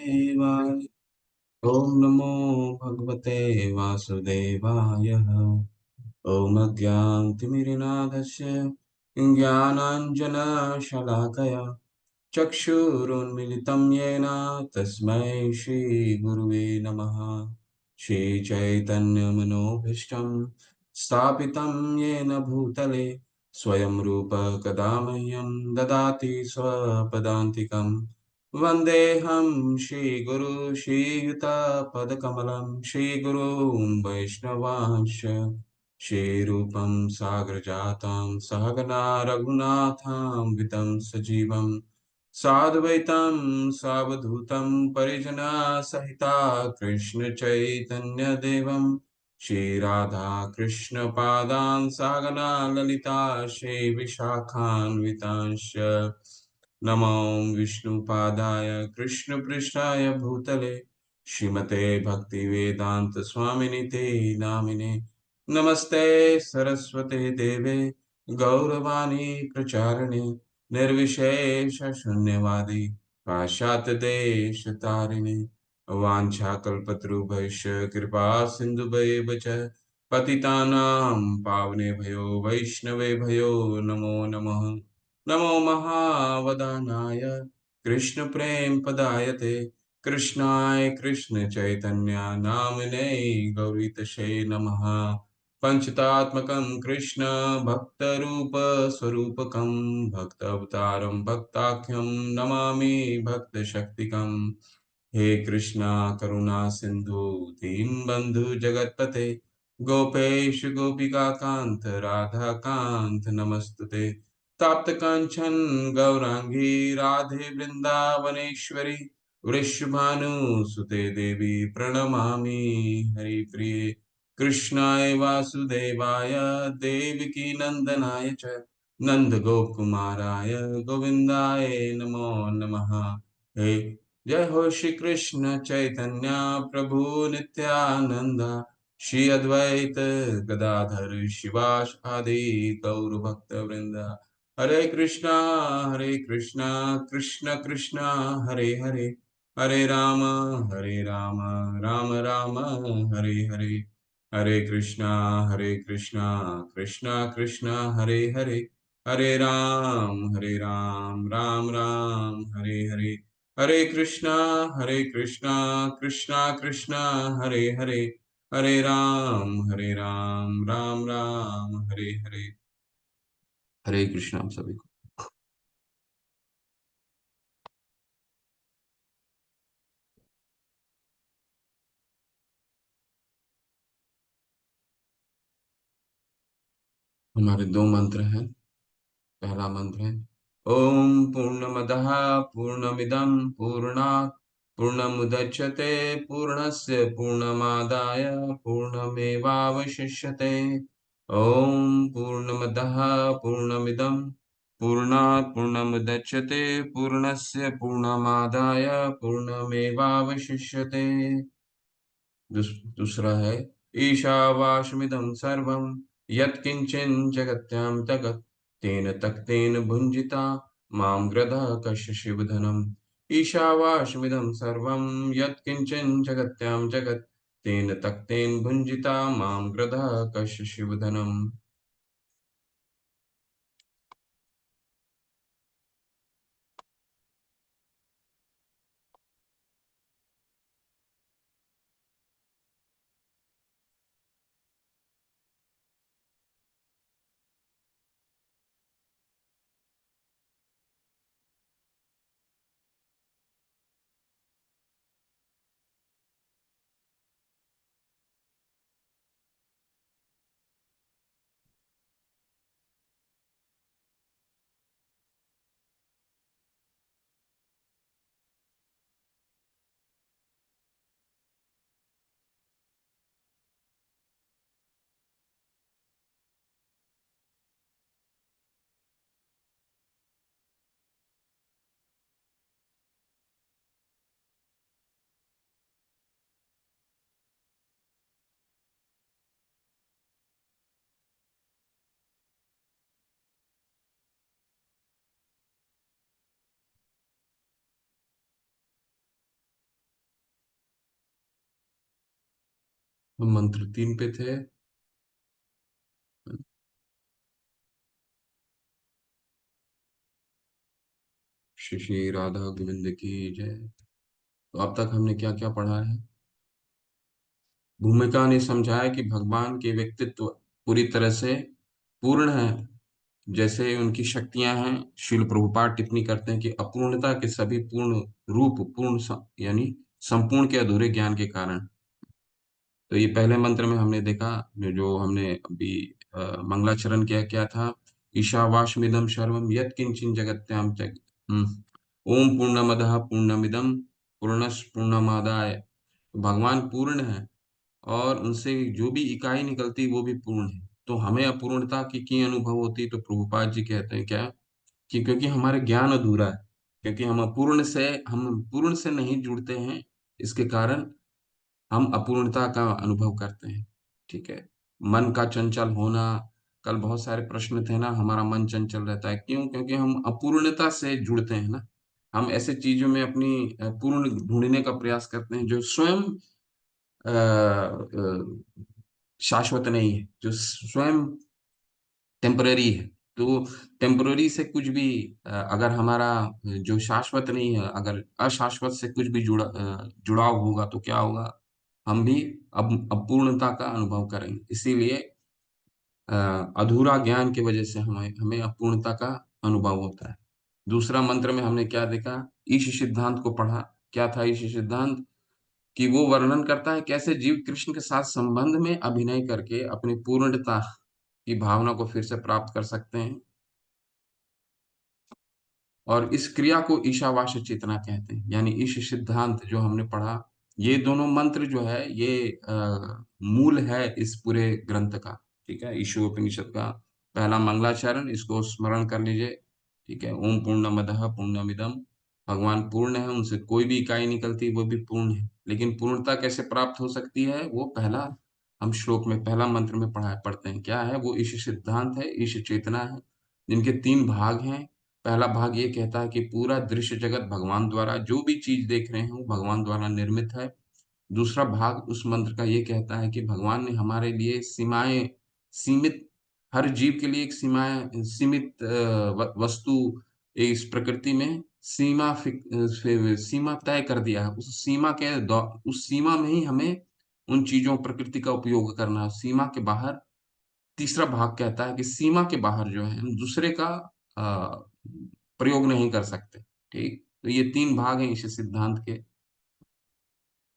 देवाय। ॐ नमो भगवते वासुदेवाय। ॐ अज्ञानतिमिरनादस्य ज्ञानाञ्जनशलाकया चक्षुरुन्मिलितं येन तस्मै श्रीगुरुवे नमः। श्रीचैतन्यमनोभीष्टं स्थापितं येन भूतले स्वयं रूप कदा मह्यं ददाति स्वपदान्तिकं। वन्देऽहं श्रीगुरु श्रीयुतपदकमलं श्रीगुरुं वैष्णवांश्च श्रीरूपं साग्रजातं सहगना रघुनाथान्वितं सजीवं साद्वैतं सावधूतं परिजनसहिता कृष्णचैतन्यदेवं श्रीराधाकृष्णपादान् सागना ललिता श्रीविशाखान्वितांश्च नमो विष्णुपादाय कृष्णपृष्ठाय भूतले श्रीमते भक्तिवेदान्तस्वामिनि ते नामिने। नमस्ते सरस्वते देवे गौरवाणी प्रचारिणे निर्विशेष शून्यवादी पाश्चात्यदेशतारिणे वाञ्छाकल्पतरुभ्यश्च कृपा सिन्धुभैव च पतितानां पावनेभ्यो वैष्णवेभ्यो नमो नमः। नमो महावदानाय कृष्णप्रेमपदायते कृष्णाय कृष्णचैतन्य नामिने गौरीतशे नमः। पंचतात्मकं कृष्ण भक्तरूपस्वरूपकं भक्तावतारं भक्ताख्यं नमामि भक्तशक्तिकं। हे कृष्णा करुणा सिंधु दीनबंधु जगतपते गोपेश गोपिका कांत राधा कांत नमस्तुते। तप्त कांचन गौरांगी राधे वृंदावनेश्वरी वृषभानुसुते देवी प्रणमामि हरिप्रिये। कृष्णाय वासुदेवाय देवकी नंदनाय च नंदगोपकुमाराय गोविन्दाय नमो नमः। हे जय हो श्री कृष्ण चैतन्य प्रभु नित्यानंद श्री अद्वैत गदाधर शिवास आदि गौर भक्त वृंद। हरे कृष्णा कृष्ण कृष्णा हरे हरे हरे राम राम राम हरे हरे। हरे कृष्णा कृष्णा कृष्णा हरे हरे हरे राम राम राम हरे हरे। हरे कृष्णा कृष्णा कृष्णा हरे हरे हरे राम राम राम हरे हरे। हरे कृष्णा हम सभी को। हमारे दो मंत्र हैं। पहला मंत्र है ओम पूर्णमदः पूर्णमिदं पूर्णात् पूर्णमुदच्यते पूर्णस्य पूर्णमादाय पूर्णमेवावशिष्यते। ओम पूर्णमदः पूर्णमिदं पूर्णात् पूर्णमुदच्यते पूर्णस्य पूर्णमादाय पूर्णमेवावशिष्यते। दूसरा है ईशावास्यमिदं सर्वं यत्किञ्चिन् जगत्यां तगत् तेन तक्तेन भुञ्जिता मां गृधः कस्य शिवधनम्। ईशावास्यमिदं सर्वं यत्किञ्चिन् जगत्यां जगत् तेन तक्तेन भुञ्जिता मां गृधः कस्य शिवधनम्। हम मंत्र 3 पे थे। श्री श्री राधा गोविंद की जय। तो अब तक हमने क्या क्या पढ़ा है? भूमिका ने समझाया कि भगवान के व्यक्तित्व पूरी तरह से पूर्ण है, जैसे उनकी शक्तियां हैं। शिल प्रभुपाद टिप्पणी करते हैं कि अपूर्णता के सभी पूर्ण रूप यानी संपूर्ण के अधूरे ज्ञान के कारण। तो ये पहले मंत्र में हमने देखा, जो हमने अभी मंगलाचरण किया, क्या था? ईशावास्यमिदं सर्वं यत्किंचित् जगत्यां ओम पूर्णमदः पूर्णमिदं पूर्णस्य पूर्णमादाय। तो भगवान पूर्ण है और उनसे जो भी इकाई निकलती वो भी पूर्ण है। तो हमें अपूर्णता की अनुभव होती, तो प्रभुपाद जी कहते हैं क्या, कि क्योंकि हमारे ज्ञान अधूरा है, क्योंकि हम पूर्ण से नहीं जुड़ते हैं, इसके कारण हम अपूर्णता का अनुभव करते हैं। ठीक है। मन का चंचल होना, कल बहुत सारे प्रश्न थे ना, हमारा मन चंचल रहता है, क्यों? क्योंकि हम अपूर्णता से जुड़ते हैं ना। हम ऐसे चीजों में अपनी पूर्ण ढूंढने का प्रयास करते हैं जो स्वयं शाश्वत नहीं है, जो स्वयं टेम्पररी है। तो टेम्पररी से कुछ भी अगर हमारा जो शाश्वत नहीं है, अगर अशाश्वत से कुछ भी जुड़ाव होगा तो क्या होगा? हम भी अब अपूर्णता का अनुभव करेंगे। इसीलिए अ, अधूरा ज्ञान की वजह से हमें हमें अपूर्णता का अनुभव होता है। दूसरा मंत्र में हमने क्या देखा? ईश सिद्धांत को पढ़ा। क्या था ईश सिद्धांत? कि वो वर्णन करता है कैसे जीव कृष्ण के साथ संबंध में अभिनय करके अपनी पूर्णता की भावना को फिर से प्राप्त कर सकते हैं। और इस क्रिया को ईशावास्य चेतना कहते हैं, यानी ईश सिद्धांत जो हमने पढ़ा। ये दोनों मंत्र जो है ये मूल है इस पूरे ग्रंथ का। ठीक है, ईशोपनिषद का पहला मंगलाचरण, इसको स्मरण कर लीजिए। ठीक है, ओम पूर्णमदः पूर्णमिदम्। भगवान पूर्ण है, उनसे कोई भी इकाई निकलती वो भी पूर्ण है। लेकिन पूर्णता कैसे प्राप्त हो सकती है, वो पहला हम श्लोक में पहला मंत्र में पढ़ते हैं। क्या है वो? ईश सिद्धांत है, ईश चेतना है, जिनके 3 भाग हैं। पहला भाग ये कहता है कि पूरा दृश्य जगत भगवान द्वारा, जो भी चीज देख रहे हैं वो भगवान द्वारा निर्मित है। दूसरा भाग उस मंत्र का ये कहता है कि भगवान ने हमारे लिए सीमाएं सीमित, हर जीव के लिए एक सीमाएं सीमित वस्तु इस प्रकृति में सीमा तय कर दिया है। उस सीमा में ही हमें उन चीजों प्रकृति का उपयोग करना है। सीमा के बाहर तीसरा भाग कहता है कि सीमा के बाहर जो है हम दूसरे का अ, प्रयोग नहीं कर सकते। ठीक, तो ये 3 भाग हैं इस सिद्धांत के।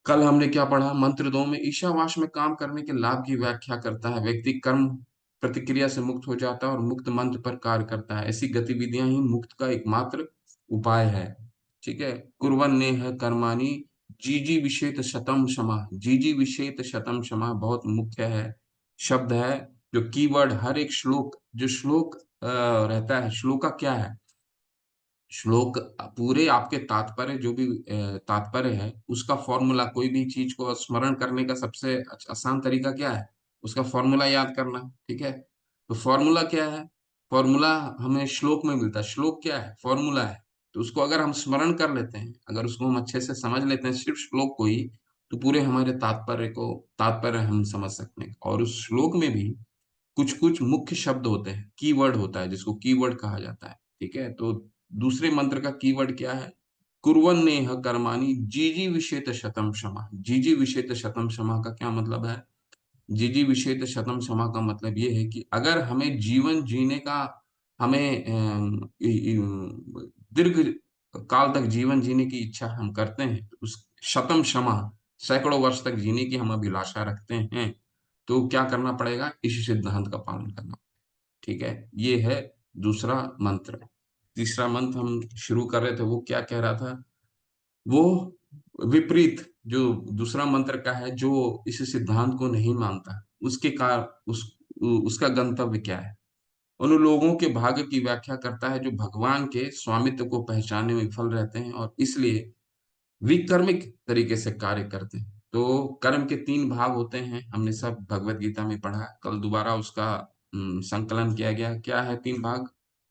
कल हमने क्या पढ़ा? मंत्र 2 में ईशावास में काम करने के लाभ की व्याख्या करता है। व्यक्ति कर्म प्रतिक्रिया से मुक्त हो जाता है और मुक्त मंत्र पर कार्य करता है। ऐसी गतिविधियां ही मुक्त का एकमात्र उपाय है। ठीक है, कुर्वन् नेह कर्माणि जीजी विषेत शतम क्षमा। जीजी विषेत शतम क्षमा बहुत मुख्य है, शब्द है, जो कीवर्ड हर एक श्लोक, जो श्लोक रहता है, श्लोक का क्या है? श्लोक पूरे आपके तात्पर्य, जो भी तात्पर्य है उसका फॉर्मूला, कोई भी चीज को स्मरण करने का सबसे आसान तरीका क्या है? उसका फॉर्मूला याद करना। ठीक है, तो फॉर्मूला क्या है? फॉर्मूला हमें श्लोक में मिलता है। श्लोक क्या है? फॉर्मूला है। तो उसको अगर हम स्मरण कर लेते हैं, अगर उसको हम अच्छे से समझ लेते हैं, सिर्फ श्लोक को ही, तो पूरे हमारे तात्पर्य हम समझ सकते हैं। और उस श्लोक में भी कुछ कुछ मुख्य शब्द होते हैं, कीवर्ड होता है, जिसको कीवर्ड कहा जाता है। ठीक है, तो दूसरे मंत्र का कीवर्ड क्या है? कुर्वन् नेह कर्माणि जीजी विषेत शतम क्षमा। जीजी विषेत शतम क्षमा का क्या मतलब है? जीजी विषेत शतम क्षमा का मतलब ये है कि अगर हमें जीवन जीने का, हमें दीर्घ काल तक जीवन जीने की इच्छा हम करते हैं, तो उस शतम क्षमा, सैकड़ों वर्ष तक जीने की हम अभिलाषा रखते हैं, तो क्या करना पड़ेगा? इस सिद्धांत का पालन करना। ठीक है, ये है दूसरा मंत्र। तीसरा मंत्र हम शुरू कर रहे थे, वो क्या कह रहा था? वो विपरीत जो दूसरा मंत्र का है, जो इस सिद्धांत को नहीं मानता, उसका गंतव्य क्या है? उन लोगों के भाग्य की व्याख्या करता है जो भगवान के स्वामित्व को पहचानने में विफल रहते हैं और इसलिए विकर्मिक तरीके से कार्य करते हैं। तो कर्म के 3 भाग होते हैं, हमने सब भगवत गीता में पढ़ा। कल दोबारा उसका संकलन किया गया। क्या है 3 भाग?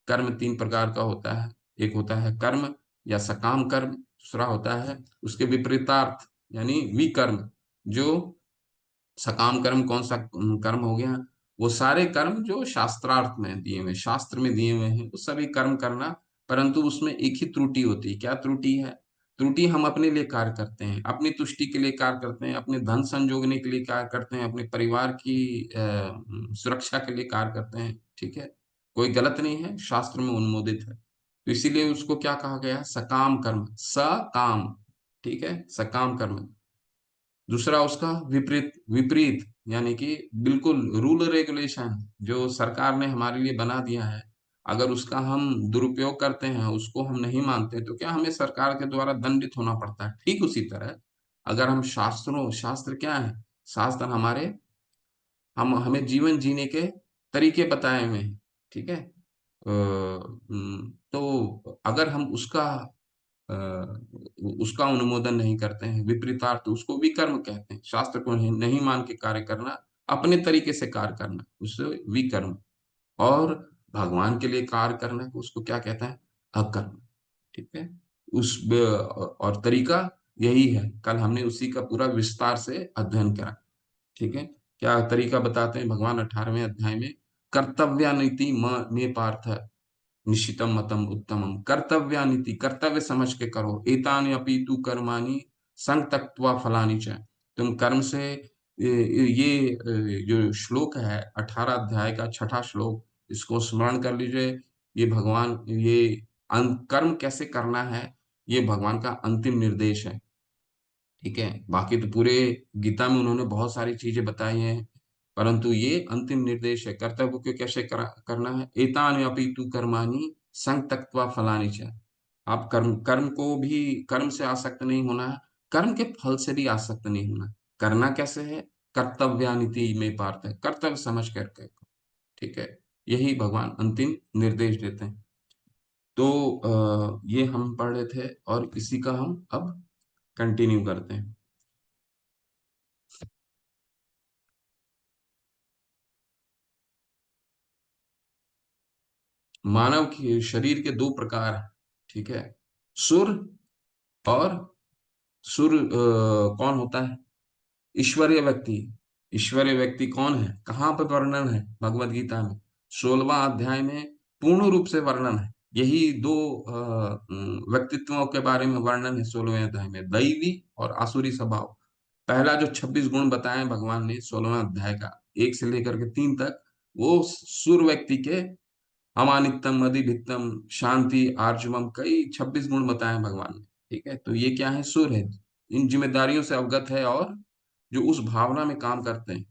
कर्म 3 प्रकार का होता है। एक होता है कर्म या सकाम कर्म, दूसरा होता है उसके विपरीतार्थ यानी विकर्म, जो सकाम कर्म कौन सा कर्म हो गया? वो सारे कर्म जो शास्त्रार्थ में दिए हुए, शास्त्र में दिए हुए हैं, वो सभी कर्म करना। परंतु उसमें एक ही त्रुटि होती है। क्या त्रुटि है? त्रुटि, हम अपने लिए कार्य करते हैं, अपनी तुष्टि के लिए कार्य करते हैं, अपने धन संजोगने के लिए कार्य करते हैं, अपने परिवार की सुरक्षा के लिए कार्य करते हैं। ठीक है, कोई गलत नहीं है, शास्त्र में अनुमोदित है। तो इसीलिए उसको क्या कहा गया? सकाम कर्म, सकाम। ठीक है, सकाम कर्म। दूसरा उसका विपरीत, विपरीत यानी कि बिल्कुल रूल रेगुलेशन जो सरकार ने हमारे लिए बना दिया है, अगर उसका हम दुरुपयोग करते हैं, उसको हम नहीं मानते, तो क्या हमें सरकार के द्वारा दंडित होना पड़ता है। ठीक उसी तरह अगर हम शास्त्रों, शास्त्र क्या है? शास्त्र हमारे, हम हमें जीवन जीने के तरीके बताए हुए हैं। ठीक है, तो अगर हम अ, उसका अनुमोदन नहीं करते हैं, विपरीतार्थ, उसको विकर्म कहते हैं। शास्त्र को नहीं, नहीं मान के कार्य करना, अपने तरीके से कार्य करना, उसे विकर्म। और भगवान के लिए कार्य करना, उसको क्या कहते हैं? अकर्म। ठीक है, और तरीका यही है, कल हमने उसी का पूरा विस्तार से अध्ययन करा। ठीक है, क्या तरीका बताते हैं भगवान 18वें अध्याय में? कर्तव्यानीति में पार्थ निश्चितम मतम उत्तमम। कर्तव्यानीति, कर्तव्य समझ के करो। एतानि अपि तु कर्माणि संग त्यक्त्वा फलानि च। तुम कर्म से, जो श्लोक है 18 अध्याय का छठा श्लोक, इसको स्मरण कर लीजिए। ये भगवान, ये कर्म कैसे करना है, ये भगवान का अंतिम निर्देश है। ठीक है, बाकी तो पूरे गीता में उन्होंने बहुत सारी चीजें बताई हैं, परंतु ये अंतिम निर्देश है, कर्तव्य को कैसे करना है। एतानि अपि तु कर्माणि संग त्यक्त्वा फलानि च। आप कर्म, कर्म को भी, कर्म से आसक्त नहीं होना है, कर्म के फल से भी आसक्त नहीं होना। करना कैसे है? कर्तव्यानिति में पार्थ है, कर्तव्य समझ करके। ठीक है, यही भगवान अंतिम निर्देश देते हैं। तो ये हम पढ़ रहे थे, और इसी का हम अब कंटिन्यू करते हैं। मानव के शरीर के दो प्रकार हैं। ठीक है, सुर और सुर कौन होता है? ईश्वरीय व्यक्ति। ईश्वरीय व्यक्ति कौन है? कहाँ पे वर्णन है? भगवत गीता में 16वां अध्याय में पूर्ण रूप से वर्णन है। यही दो व्यक्तित्वों के बारे में वर्णन है 16वें अध्याय में, दैवी और आसुरी स्वभाव। पहला जो 26 गुण बताए हैं भगवान ने 16वें अध्याय का 1 से लेकर के 3 तक, वो सुर व्यक्ति के अमानितम, अधिभितम, शांति, आर्जवम, कई 26 गुण बताए हैं भगवान ने। ठीक है, तो ये क्या है? सुर है, इन जिम्मेदारियों से अवगत है, और जो उस भावना में काम करते हैं,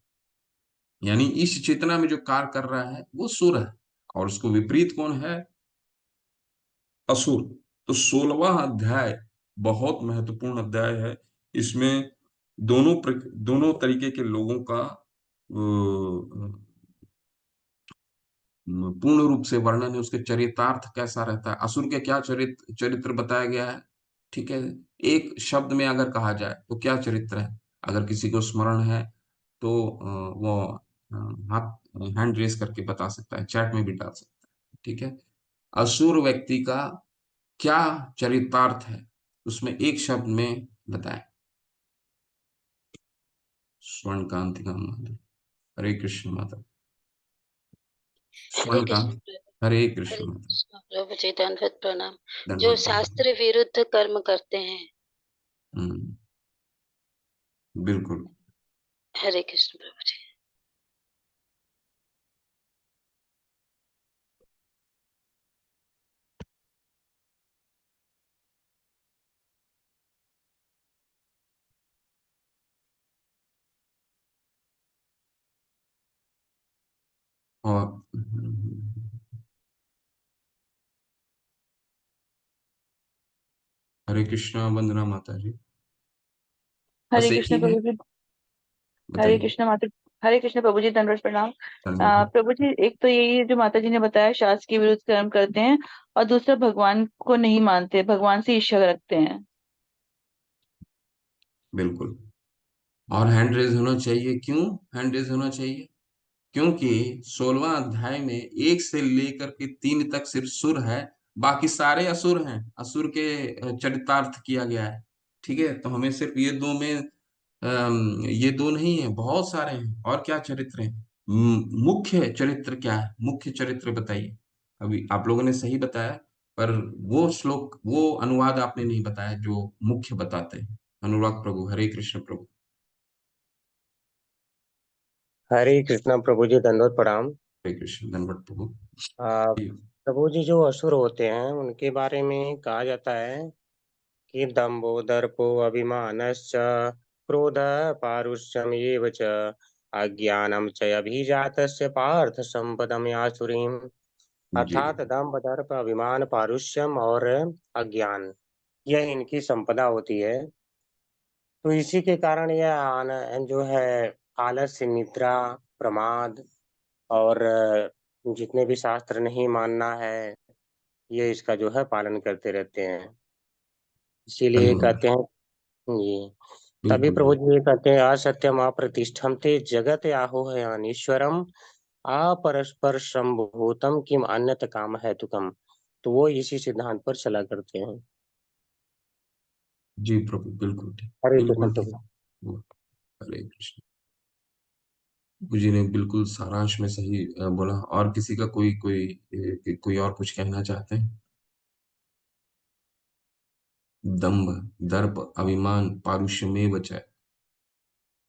यानी इस चेतना में जो कार्य कर रहा है, वो सुर है। और उसको विपरीत कौन है? असुर। तो 16वां अध्याय बहुत महत्वपूर्ण अध्याय है। इसमें दोनों तरीके के लोगों का पूर्ण रूप से वर्णन है। उसके चरितार्थ कैसा रहता है, असुर के क्या चरित्र बताया गया है। ठीक है, एक शब्द में अगर कहा जाए तो क्या चरित्र है? अगर किसी को स्मरण है तो वो हाथ, हैंड रेस करके बता सकता है, चैट में भी डाल सकता है। ठीक है, असुर व्यक्ति का क्या चरितार्थ है, उसमें एक शब्द में बताएं। स्वर्ण कांति का माधव। हरे कृष्ण माता। हरे स्वर्ण कृष्ण कांति। प्रभु। हरे हरे कृष्ण माता। कृष्ण प्रभु जी, दंडवत प्रणाम। जो धन्यवाद प्रभु। शास्त्र विरुद्ध कर्म करते हैं। हम्म, बिल्कुल। हरे कृष्ण प्रभु जी। और हरे कृष्णा, वंदना माता जी। बस हरे एक ही कृष्ण है? प्रभु जी। हरे बताइए। कृष्ण माता। हरे कृष्ण प्रभु जी, दंडवत प्रणाम। धन्यवाद। प्रभु जी, एक तो यही है जो माता जी ने बताया, शास्त्र के विरुद्ध कर्म करते हैं, और दूसरा भगवान को नहीं मानते, भगवान से ईर्ष्या रखते हैं। बिल्कुल। और हैंड रेज होना चाहिए, क्यों हैंड रेज होना चाहिए? क्योंकि 16वां अध्याय में 1 से लेकर के 3 तक सिर्फ सुर है, बाकी सारे असुर हैं। असुर के चरितार्थ किया गया है। ठीक है, तो हमें सिर्फ ये दो में ये दो नहीं है, बहुत सारे हैं। और क्या चरित्र हैं? मुख्य चरित्र क्या है? मुख्य चरित्र बताइए। अभी आप लोगों ने सही बताया, पर वो श्लोक, वो अनुवाद आपने नहीं बताया जो मुख्य बताते हैं। अनुराग प्रभु, हरे कृष्ण प्रभु। हरे कृष्णा प्रभु जी, दंडवत प्रणाम। हरे कृष्ण, दंडवत प्रभु। प्रभु जी, जो असुर होते हैं उनके बारे में कहा जाता है कि दम्भो दर्पो अभिमानश्च क्रोध पारुष्यम एव च अज्ञानम च अभिजातस्य पार्थ संपदम आसुरीम। जी अर्थात दम्भ दर्प अभिमान पारुष्यम और अज्ञान, यह इनकी संपदा होती है। तो इसी के कारण यह जो है आलस्य, निद्रा, प्रमाद और जितने भी शास्त्र नहीं मानना है, ये इसका जो है पालन करते रहते हैं। सही इसीलिए बोल रहे कहते हैं। हैं जी। तभी बिल्कुल प्रभु बिल्कुल। जी ये कहते हैं, असत्यम अप्रतिष्ठम ते जगत आहो है अनीश्वरम अपरस्पर संभूतम किम अन्यत काम है तुकम। तो वो इसी सिद्धांत पर चला करते हैं। जी प्रभु, बिल्कुल ठीक। हरे कृष्ण बिल्कुल ठीक। प्रभु। वो, हरे कृष्ण। जी ने बिल्कुल सारांश में सही बोला। और किसी का कोई कोई कोई और कुछ कहना चाहते हैं? दंभ, दर्प, अभिमान, पारुष्यमेव च।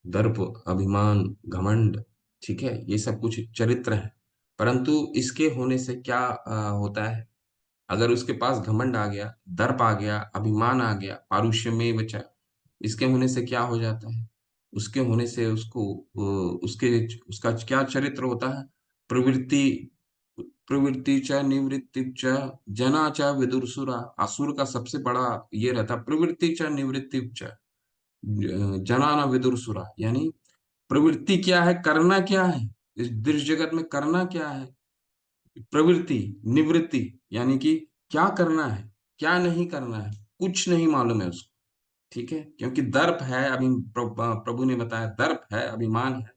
दर्प, अभिमान, घमंड, ठीक है, ये सब कुछ चरित्र है। परंतु इसके होने से क्या होता है? अगर उसके पास घमंड आ गया, दर्प आ गया, अभिमान आ गया, पारुष्यमेव च, इसके होने से क्या हो जाता है? उसके होने से उसको उसके उसका क्या चरित्र होता है? प्रवृत्ति, प्रवृत्ति च निवृत्ति च, जना च विदुरसुरा। असुर का सबसे बड़ा ये रहता, प्रवृत्ति च निवृत्ति च, जना न विदुरसुरा। यानी प्रवृत्ति क्या है, करना क्या है, इस दृश्य जगत में करना क्या है। प्रवृत्ति, निवृत्ति, यानी कि क्या करना है, क्या नहीं करना है, कुछ नहीं मालूम है उसको। ठीक है, क्योंकि दर्प है, अभी प्रभु ने बताया दर्प है, अभिमान है,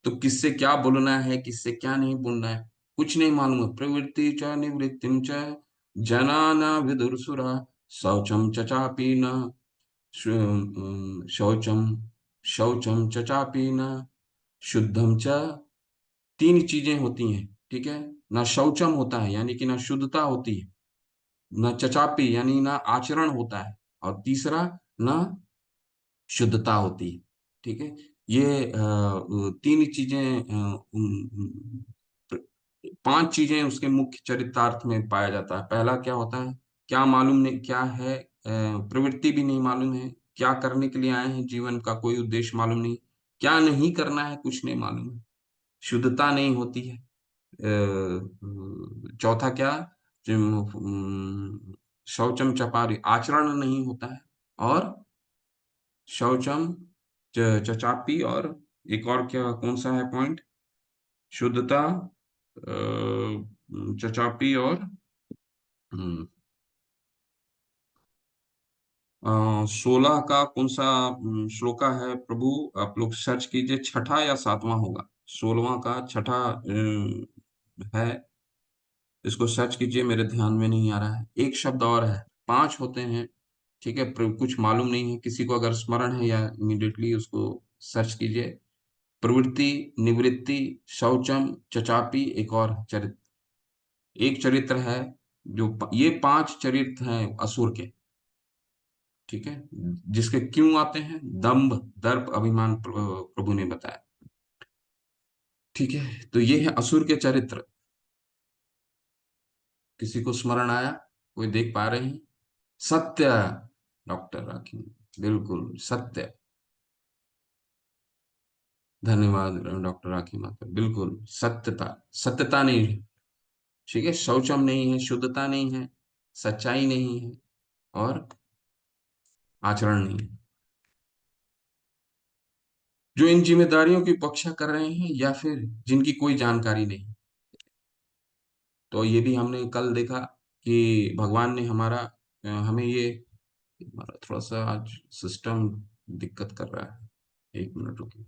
तो किससे क्या बोलना है, किससे क्या नहीं बोलना है, कुछ नहीं मालूम है। प्रवृत्ति च निवृत्तिम च, जना न विदुरसुरा, शौचम चचापि न, शौचम, शौचम चचापि न, शुद्धम च। तीन चीजें होती हैं, ठीक है। ना शौचम होता है, यानी कि ना शुद्धता होती है, ना चचापी यानी ना आचरण होता है, और तीसरा ना शुद्धता होती है। ठीक है, ये तीन चीजें, पांच चीजें उसके मुख्य चरितार्थ में पाया जाता है। पहला क्या होता है? क्या मालूम नहीं, क्या है, प्रवृत्ति भी नहीं मालूम है, क्या करने के लिए आए हैं, जीवन का कोई उद्देश्य मालूम नहीं, क्या नहीं करना है, कुछ नहीं मालूम है, शुद्धता नहीं होती है। चौथा क्या? शौचम चपारी, आचरण नहीं होता है। और शौचम चचापी, और एक और क्या, कौन सा है पॉइंट? शुद्धता, चचापी, और 16 का कौन सा श्लोका है प्रभु? आप लोग सर्च कीजिए, छठा या सातवां होगा। 16वां का छठा है, इसको सर्च कीजिए, मेरे ध्यान में नहीं आ रहा है। एक शब्द और है, पांच होते हैं, ठीक है। कुछ मालूम नहीं है किसी को, अगर स्मरण है या इमीडिएटली उसको सर्च कीजिए। प्रवृत्ति, निवृत्ति, शौचम, चचापी, एक और चरित्र, एक चरित्र है, जो ये पांच चरित्र हैं असुर के। ठीक है, जिसके क्यों आते हैं? दंभ, दर्प, अभिमान, प्रभु ने बताया। ठीक है, तो ये है असुर के चरित्र। किसी को स्मरण आया? कोई देख पा रहे हैं? सत्य, डॉक्टर राखी, बिल्कुल सत्य। धन्यवाद डॉक्टर राखी माता, बिल्कुल सत्यता। सत्यता नहीं है, ठीक है, शौचम नहीं है, शुद्धता नहीं है, सच्चाई नहीं है, और आचरण नहीं है। जो इन जिम्मेदारियों की उपेक्षा कर रहे हैं, या फिर जिनकी कोई जानकारी नहीं। तो ये भी हमने कल देखा कि भगवान ने हमारा हमें ये, हमारा थोड़ा सा आज सिस्टम दिक्कत कर रहा है, एक मिनट रुकिए।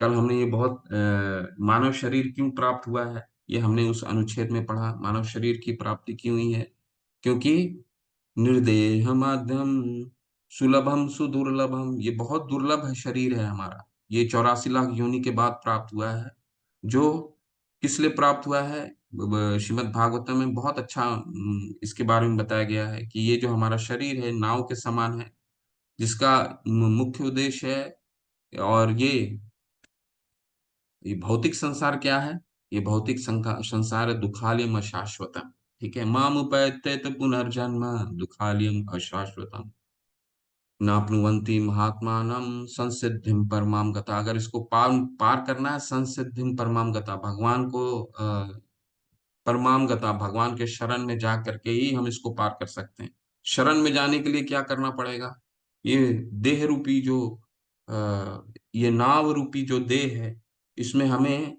कल हमने ये बहुत मानव शरीर क्यों प्राप्त हुआ है, ये हमने उस अनुच्छेद में पढ़ा। मानव शरीर की प्राप्ति क्यों हुई है? क्योंकि निर्देह माध्यम सुलभम सुदुर्लभम, ये बहुत दुर्लभ है शरीर है हमारा। ये 84 लाख योनि के बाद प्राप्त हुआ है। जो किस लिए प्राप्त हुआ है, श्रीमद् भागवतम में बहुत अच्छा इसके बारे में बताया गया है कि ये जो हमारा शरीर है नाव के समान है, जिसका मुख्य उद्देश्य है। और ये भौतिक संसार क्या है? ये भौतिक संसार है दुखालयम अशाश्वतम। ठीक है, माम उपैत्येत पुनर्जन्म दुखालयम अशाश्वतम नाप्नुवन्ति महात्मानम संसिद्धिम परमाम गता। अगर इसको पार पार करना है, संसिद्धिम परमाम गता, भगवान को परमाम गता, भगवान के शरण में जा करके ही हम इसको पार कर सकते हैं। शरण में जाने के लिए क्या करना पड़ेगा? ये देह रूपी जो ये नाव रूपी जो देह है, इसमें हमें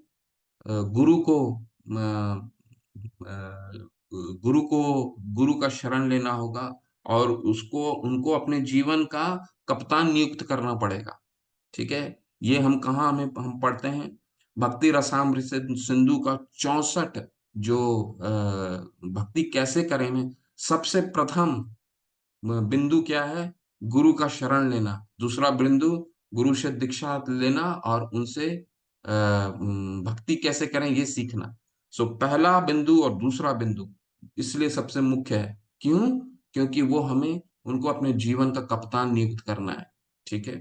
गुरु को गुरु को गुरु का शरण लेना होगा, और उसको उनको अपने जीवन का कप्तान नियुक्त करना पड़ेगा। ठीक है, ये हम कहाँ हमें हम पढ़ते हैं? भक्ति रसामृत सिंधु का 64 जो भक्ति कैसे करें में सबसे प्रथम बिंदु क्या है? गुरु का शरण लेना। दूसरा बिंदु गुरु से दीक्षा लेना और उनसे भक्ति कैसे करें ये सीखना। सो पहला बिंदु और दूसरा बिंदु इसलिए सबसे मुख्य है। क्यों? क्योंकि वो हमें उनको अपने जीवन का कप्तान नियुक्त करना है। ठीक है,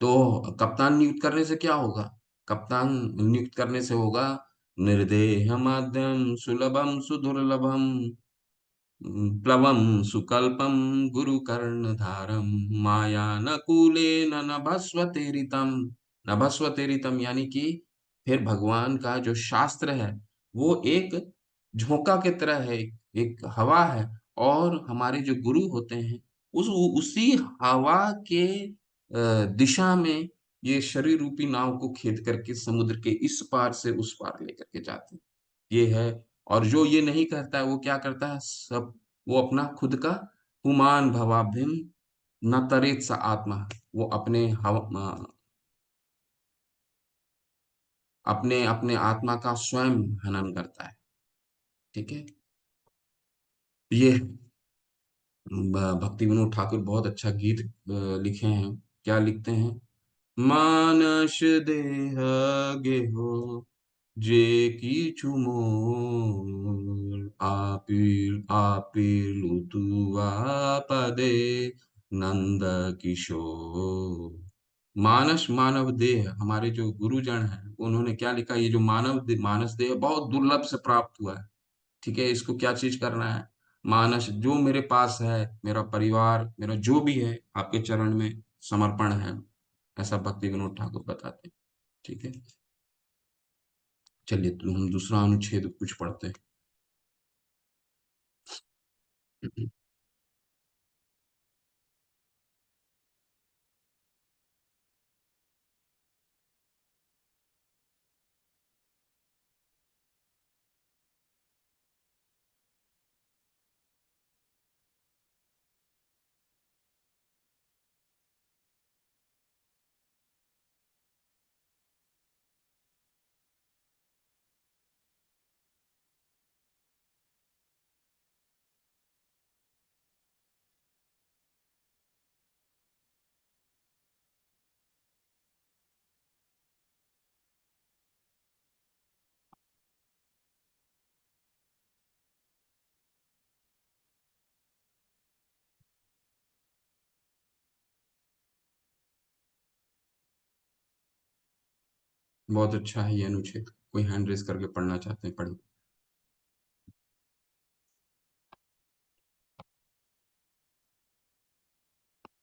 तो कप्तान नियुक्त करने से क्या होगा? कप्तान नियुक्त करने से होगा निर्देह माध्यम सुलभम सुदुर्लभम प्लवम सुकल्पम गुरु कर्णधारम माया न कूले न नभस्वतेरितम। नभस्वतेरितम यानी कि फिर भगवान का जो शास्त्र है वो एक झोंका की तरह है, एक हवा है। और हमारे जो गुरु होते हैं उसी हवा के दिशा में ये शरीर रूपी नाव को खेद करके समुद्र के इस पार से उस पार लेकर के जाते हैं। ये है। और जो ये नहीं करता है वो क्या करता है? सब वो अपना खुद का पुमान भवाभ्यम न तरेत सा आत्मा, वो अपने अपने आत्मा का स्वयं हनन करता है। ठीक है, ये भक्ति विनोद ठाकुर बहुत अच्छा गीत लिखे हैं। क्या लिखते हैं? मानस देह गेहो जे किछु मोर आपिर लुतुआ पदे नंद किशोर। मानस मानव देह, हमारे जो गुरुजन हैं उन्होंने क्या लिखा? ये जो मानस देह बहुत दुर्लभ से प्राप्त हुआ है। ठीक है, इसको क्या चीज करना है? मानस जो मेरे पास है, मेरा परिवार, मेरा जो भी है आपके चरण में समर्पण है, ऐसा भक्ति विनोद ठाकुर बताते हैं। ठीक है, चलिए तो हम दूसरा अनुच्छेद कुछ पढ़ते हैं। बहुत अच्छा है ये अनुच्छेद। कोई हैंड रेस करके पढ़ना चाहते हैं, पढ़िए।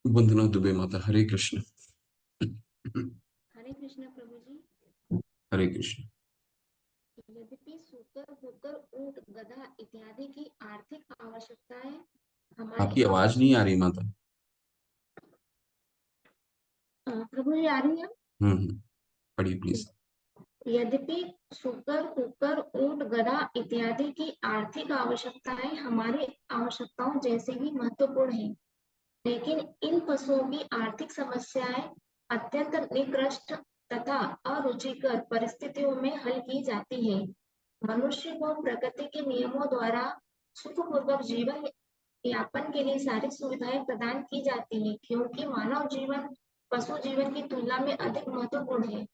वंदना दुबे माता, हरे कृष्ण। हरे कृष्ण प्रभु जी। हरे कृष्ण। यद्यपि सूकर होकर ऊंट गधा इत्यादि की आर्थिक आवश्यकताएं हमारी आपकी आवाज नहीं आ रही माता। प्रभु जी आ रही है। पढ़िए प्लीज। यद्यपि सूकर कुकर ऊंट गधा इत्यादि की आर्थिक आवश्यकताएं हमारी आवश्यकताओं जैसे ही महत्वपूर्ण है, लेकिन इन पशुओं की आर्थिक समस्याएं अत्यंत निकृष्ट तथा अरुचिकर परिस्थितियों में हल की जाती है। मनुष्य को प्रकृति के नियमों द्वारा सुखपूर्वक जीवन यापन के लिए सारी सुविधाएं प्रदान की जाती हैं, क्योंकि मानव जीवन पशु जीवन की तुलना में अधिक महत्वपूर्ण है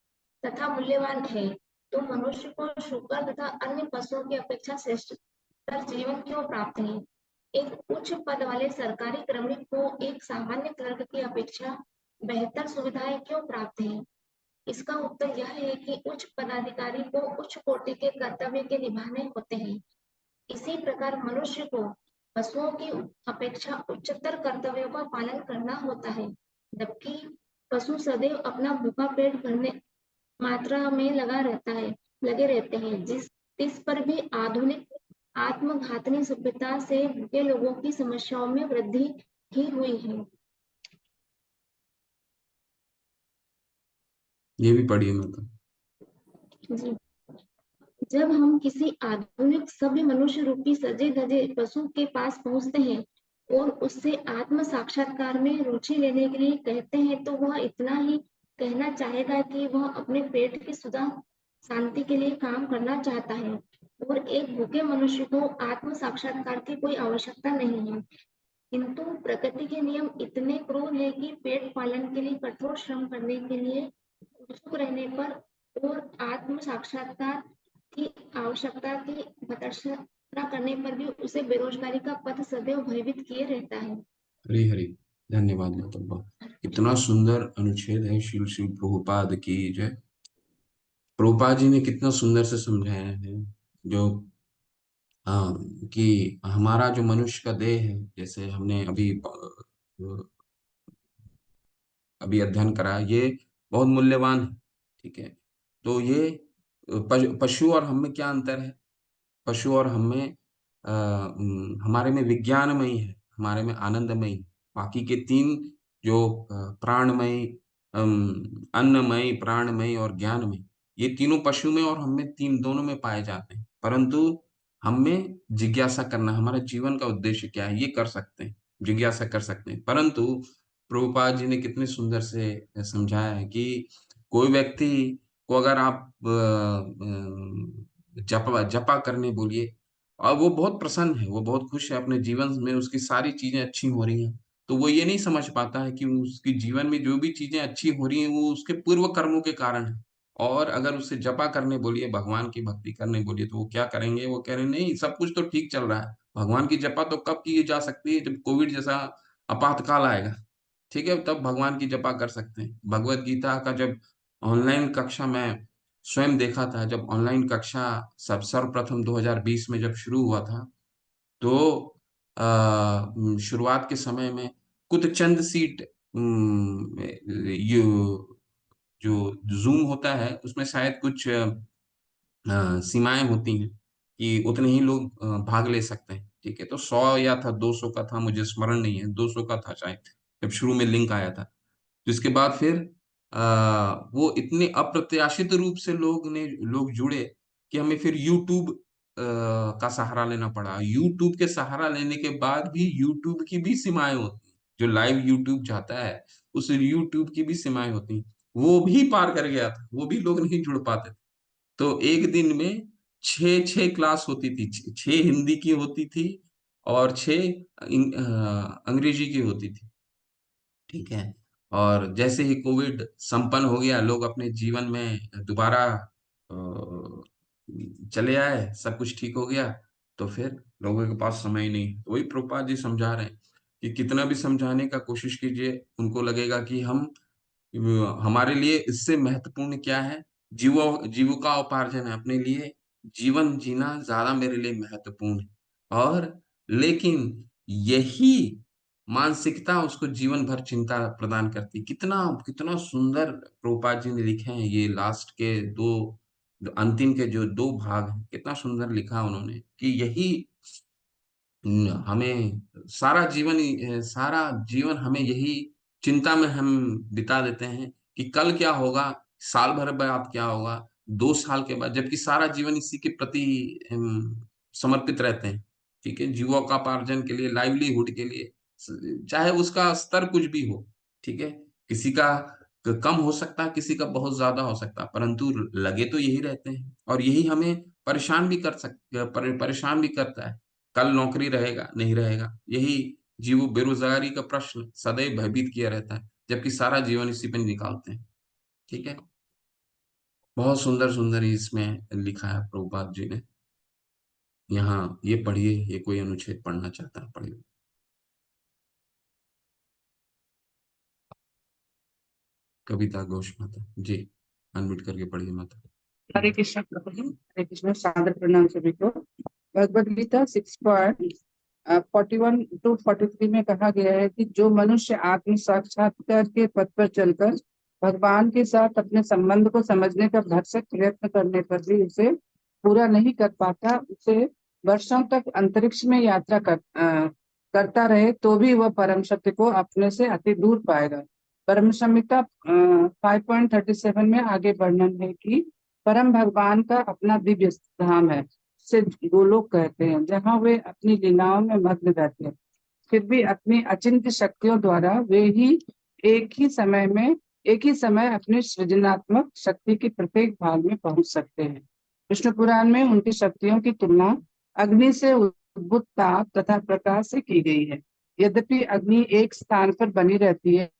तथा मूल्यवान है। तो मनुष्य को शुकर तथा अन्य पशुओं की अपेक्षा श्रेष्ठतर जीवन क्यों प्राप्त है? एक उच्च पद वाले सरकारी कर्मचारी को एक सामान्य क्लर्क की अपेक्षा बेहतर सुविधाएं क्यों प्राप्त है? इसका उत्तर यह है कि उच्च पदाधिकारी को उच्च कोटि के कर्तव्य के निभाने होते हैं। इसी प्रकार मनुष्य को पशुओं की अपेक्षा उच्चतर कर्तव्यों का पालन करना होता है, जबकि पशु सदैव अपना भूखा पेट भरने मात्रा में लगे रहते हैं, जिस पर भी आधुनिक आत्मघातनी सभ्यता से भूखे लोगों की समस्याओं में वृद्धि ही हुई है। ये भी पढ़िए मतलब। जी, जब हम किसी आधुनिक सभ्य मनुष्य रूपी सजे धजे पशु के पास पहुंचते हैं और उससे आत्म साक्षात्कार में रुचि लेने के लिए कहते हैं, तो वह इतना ही कहना चाहेगा कि वह अपने पेट की सुधा शांति के लिए काम करना चाहता है और एक भूखे मनुष्य को आत्म साक्षात्कार की कोई आवश्यकता नहीं है। किंतु प्रकृति के नियम इतने क्रूर है कि पेट पालन के लिए कठोर श्रम करने के लिए उत्सुक रहने पर और आत्म साक्षात्कार की आवश्यकता की प्रदर्शना करने पर भी उसे बेरोजगारी का पथ सदैव भयभीत किए रहता है। हरी हरी, धन्यवाद मोहतब्बा। इतना सुंदर अनुच्छेद है श्री श्री प्रभुपाद की जय। प्रभुपाद जी ने कितना सुंदर से समझाया है जो हाँ, कि हमारा जो मनुष्य का देह है, जैसे हमने अभी अध्ययन करा, ये बहुत मूल्यवान है। ठीक है, तो ये पशु और हम में क्या अंतर है? पशु और हम में हमारे में विज्ञानमयी है, हमारे में आनंदमयी। बाकी के तीन जो प्राणमयी, अन्नमयी, प्राणमयी और ज्ञानमयी, ये तीनों पशु में और हम में तीन दोनों में पाए जाते हैं। परंतु हम में जिज्ञासा करना, हमारा जीवन का उद्देश्य क्या है, ये कर सकते हैं, जिज्ञासा कर सकते हैं। परंतु प्रभुपाद जी ने कितने सुंदर से समझाया है कि कोई व्यक्ति को अगर आप जपा जपा करने बोलिए, और वो बहुत प्रसन्न है, वो बहुत खुश है, अपने जीवन में उसकी सारी चीजें अच्छी हो रही हैं, तो वो ये नहीं समझ पाता है कि उसके जीवन में जो भी चीजें अच्छी हो रही हैं वो उसके पूर्व कर्मों के कारण है। और अगर उससे जपा करने बोलिए, भगवान की भक्ति करने बोलिए, तो वो क्या करेंगे? वो कह रहे नहीं, सब कुछ तो ठीक चल रहा है, भगवान की जपा तो कब की जा सकती है? जब कोविड जैसा आपातकाल आएगा, ठीक है, तब भगवान की जपा कर सकते हैं। भगवत गीता का जब ऑनलाइन कक्षा में स्वयं देखा था, जब ऑनलाइन कक्षा सब सर्वप्रथम 2020 में जब शुरू हुआ था, तो शुरुआत के समय में कुछ चंद सीट, ये जो जूम होता है उसमें शायद कुछ सीमाएं होती हैं कि उतने ही लोग भाग ले सकते हैं। ठीक है, तो 100 या था 200 का था, मुझे स्मरण नहीं है, 200 का था शायद जब शुरू में लिंक आया था। तो इसके बाद फिर वो इतने अप्रत्याशित रूप से लोग जुड़े कि हमें फिर यूट्यूब का सहारा लेना पड़ा। यूट्यूब के सहारा लेने के बाद भी यूट्यूब की भी सीमाएं होती हैं, जो लाइव यूट्यूब चाहता है उस यूट्यूब की भी सीमाएं होती हैं। वो भी पार कर गया था, वो भी लोग नहीं जुड़ पाते थे। तो एक दिन में छः छः क्लास होती थी, छः हिंदी की होती थी और छः अंग्रेजी की होती थी। ठीक है, और जैसे ही कोविड संपन्न हो गया, लोग अपने जीवन में दोबारा चले आए, सब कुछ ठीक हो गया, तो फिर लोगों के पास समय नहीं। तो वही प्रभुपाद जी समझा रहे हैं कि कितना भी समझाने का कोशिश कीजिए, उनको लगेगा कि हमारे लिए इससे महत्वपूर्ण क्या है? जीविका उपार्जन है, अपने लिए जीवन जीना ज्यादा मेरे लिए महत्वपूर्ण है। और लेकिन यही मानसिकता उसको जीवन भर चिंता प्रदान करती। कितना कितना सुंदर प्रभुपाद जी ने लिखे हैं ये लास्ट के दो, जो अंतिम के जो दो भाग हैं, कितना सुंदर लिखा उन्होंने कि यही हमें सारा जीवन हमें यही चिंता में हम बिता देते हैं कि कल क्या होगा, साल भर बाद क्या होगा, 2 साल के बाद, जबकि सारा जीवन इसी के प्रति समर्पित रहते हैं। ठीक है, जीविकोपार्जन के लिए, लाइवलीहुड के लिए, चाहे उसका स्तर कुछ भी हो। ठीक है, किसी का कम हो सकता है, किसी का बहुत ज्यादा हो सकता है, परंतु लगे तो यही रहते हैं और यही हमें परेशान भी करता है। कल नौकरी रहेगा नहीं रहेगा, यही जीव बेरोजगारी का प्रश्न सदैव भयभीत किया रहता है, जबकि सारा जीवन इसी पे निकालते हैं। ठीक है, बहुत सुंदर सुंदर इसमें लिखा है प्रभुपाद जी ने। यहाँ ये पढ़िए, ये कोई अनुच्छेद पढ़ना चाहता है पढ़िए। कविता घोष माता जी, अनम्यूट करके पढ़िए माता। हरे कृष्ण प्रभु जी, हरे कृष्ण, सादर प्रणाम सभी को। भगवद गीता 6.41 to 43 में कहा गया है कि जो मनुष्य आत्म साक्षात्कार के पथ पर चलकर भगवान के साथ अपने संबंध को समझने का भरसक प्रयत्न करने पर भी उसे पूरा नहीं कर पाता, उसे वर्षों तक अंतरिक्ष में यात्रा करता रहे तो भी वह परम सत्य को अपने से अति दूर पाएगा। परम संहिता 5.37 में आगे वर्णन है कि परम भगवान का अपना दिव्य धाम है, से गोलोक कहते हैं, जहाँ वे अपनी लीलाओं में मग्न रहते हैं। फिर भी अपनी अचिंत्य शक्तियों द्वारा वे ही एक ही समय अपनी सृजनात्मक शक्ति के प्रत्येक भाग में पहुंच सकते हैं। विष्णु पुराण में उनकी शक्तियों की तुलना अग्नि से उद्भूत ताप तथा प्रकाश से की गई है। यद्यपि अग्नि एक स्थान पर बनी रहती है,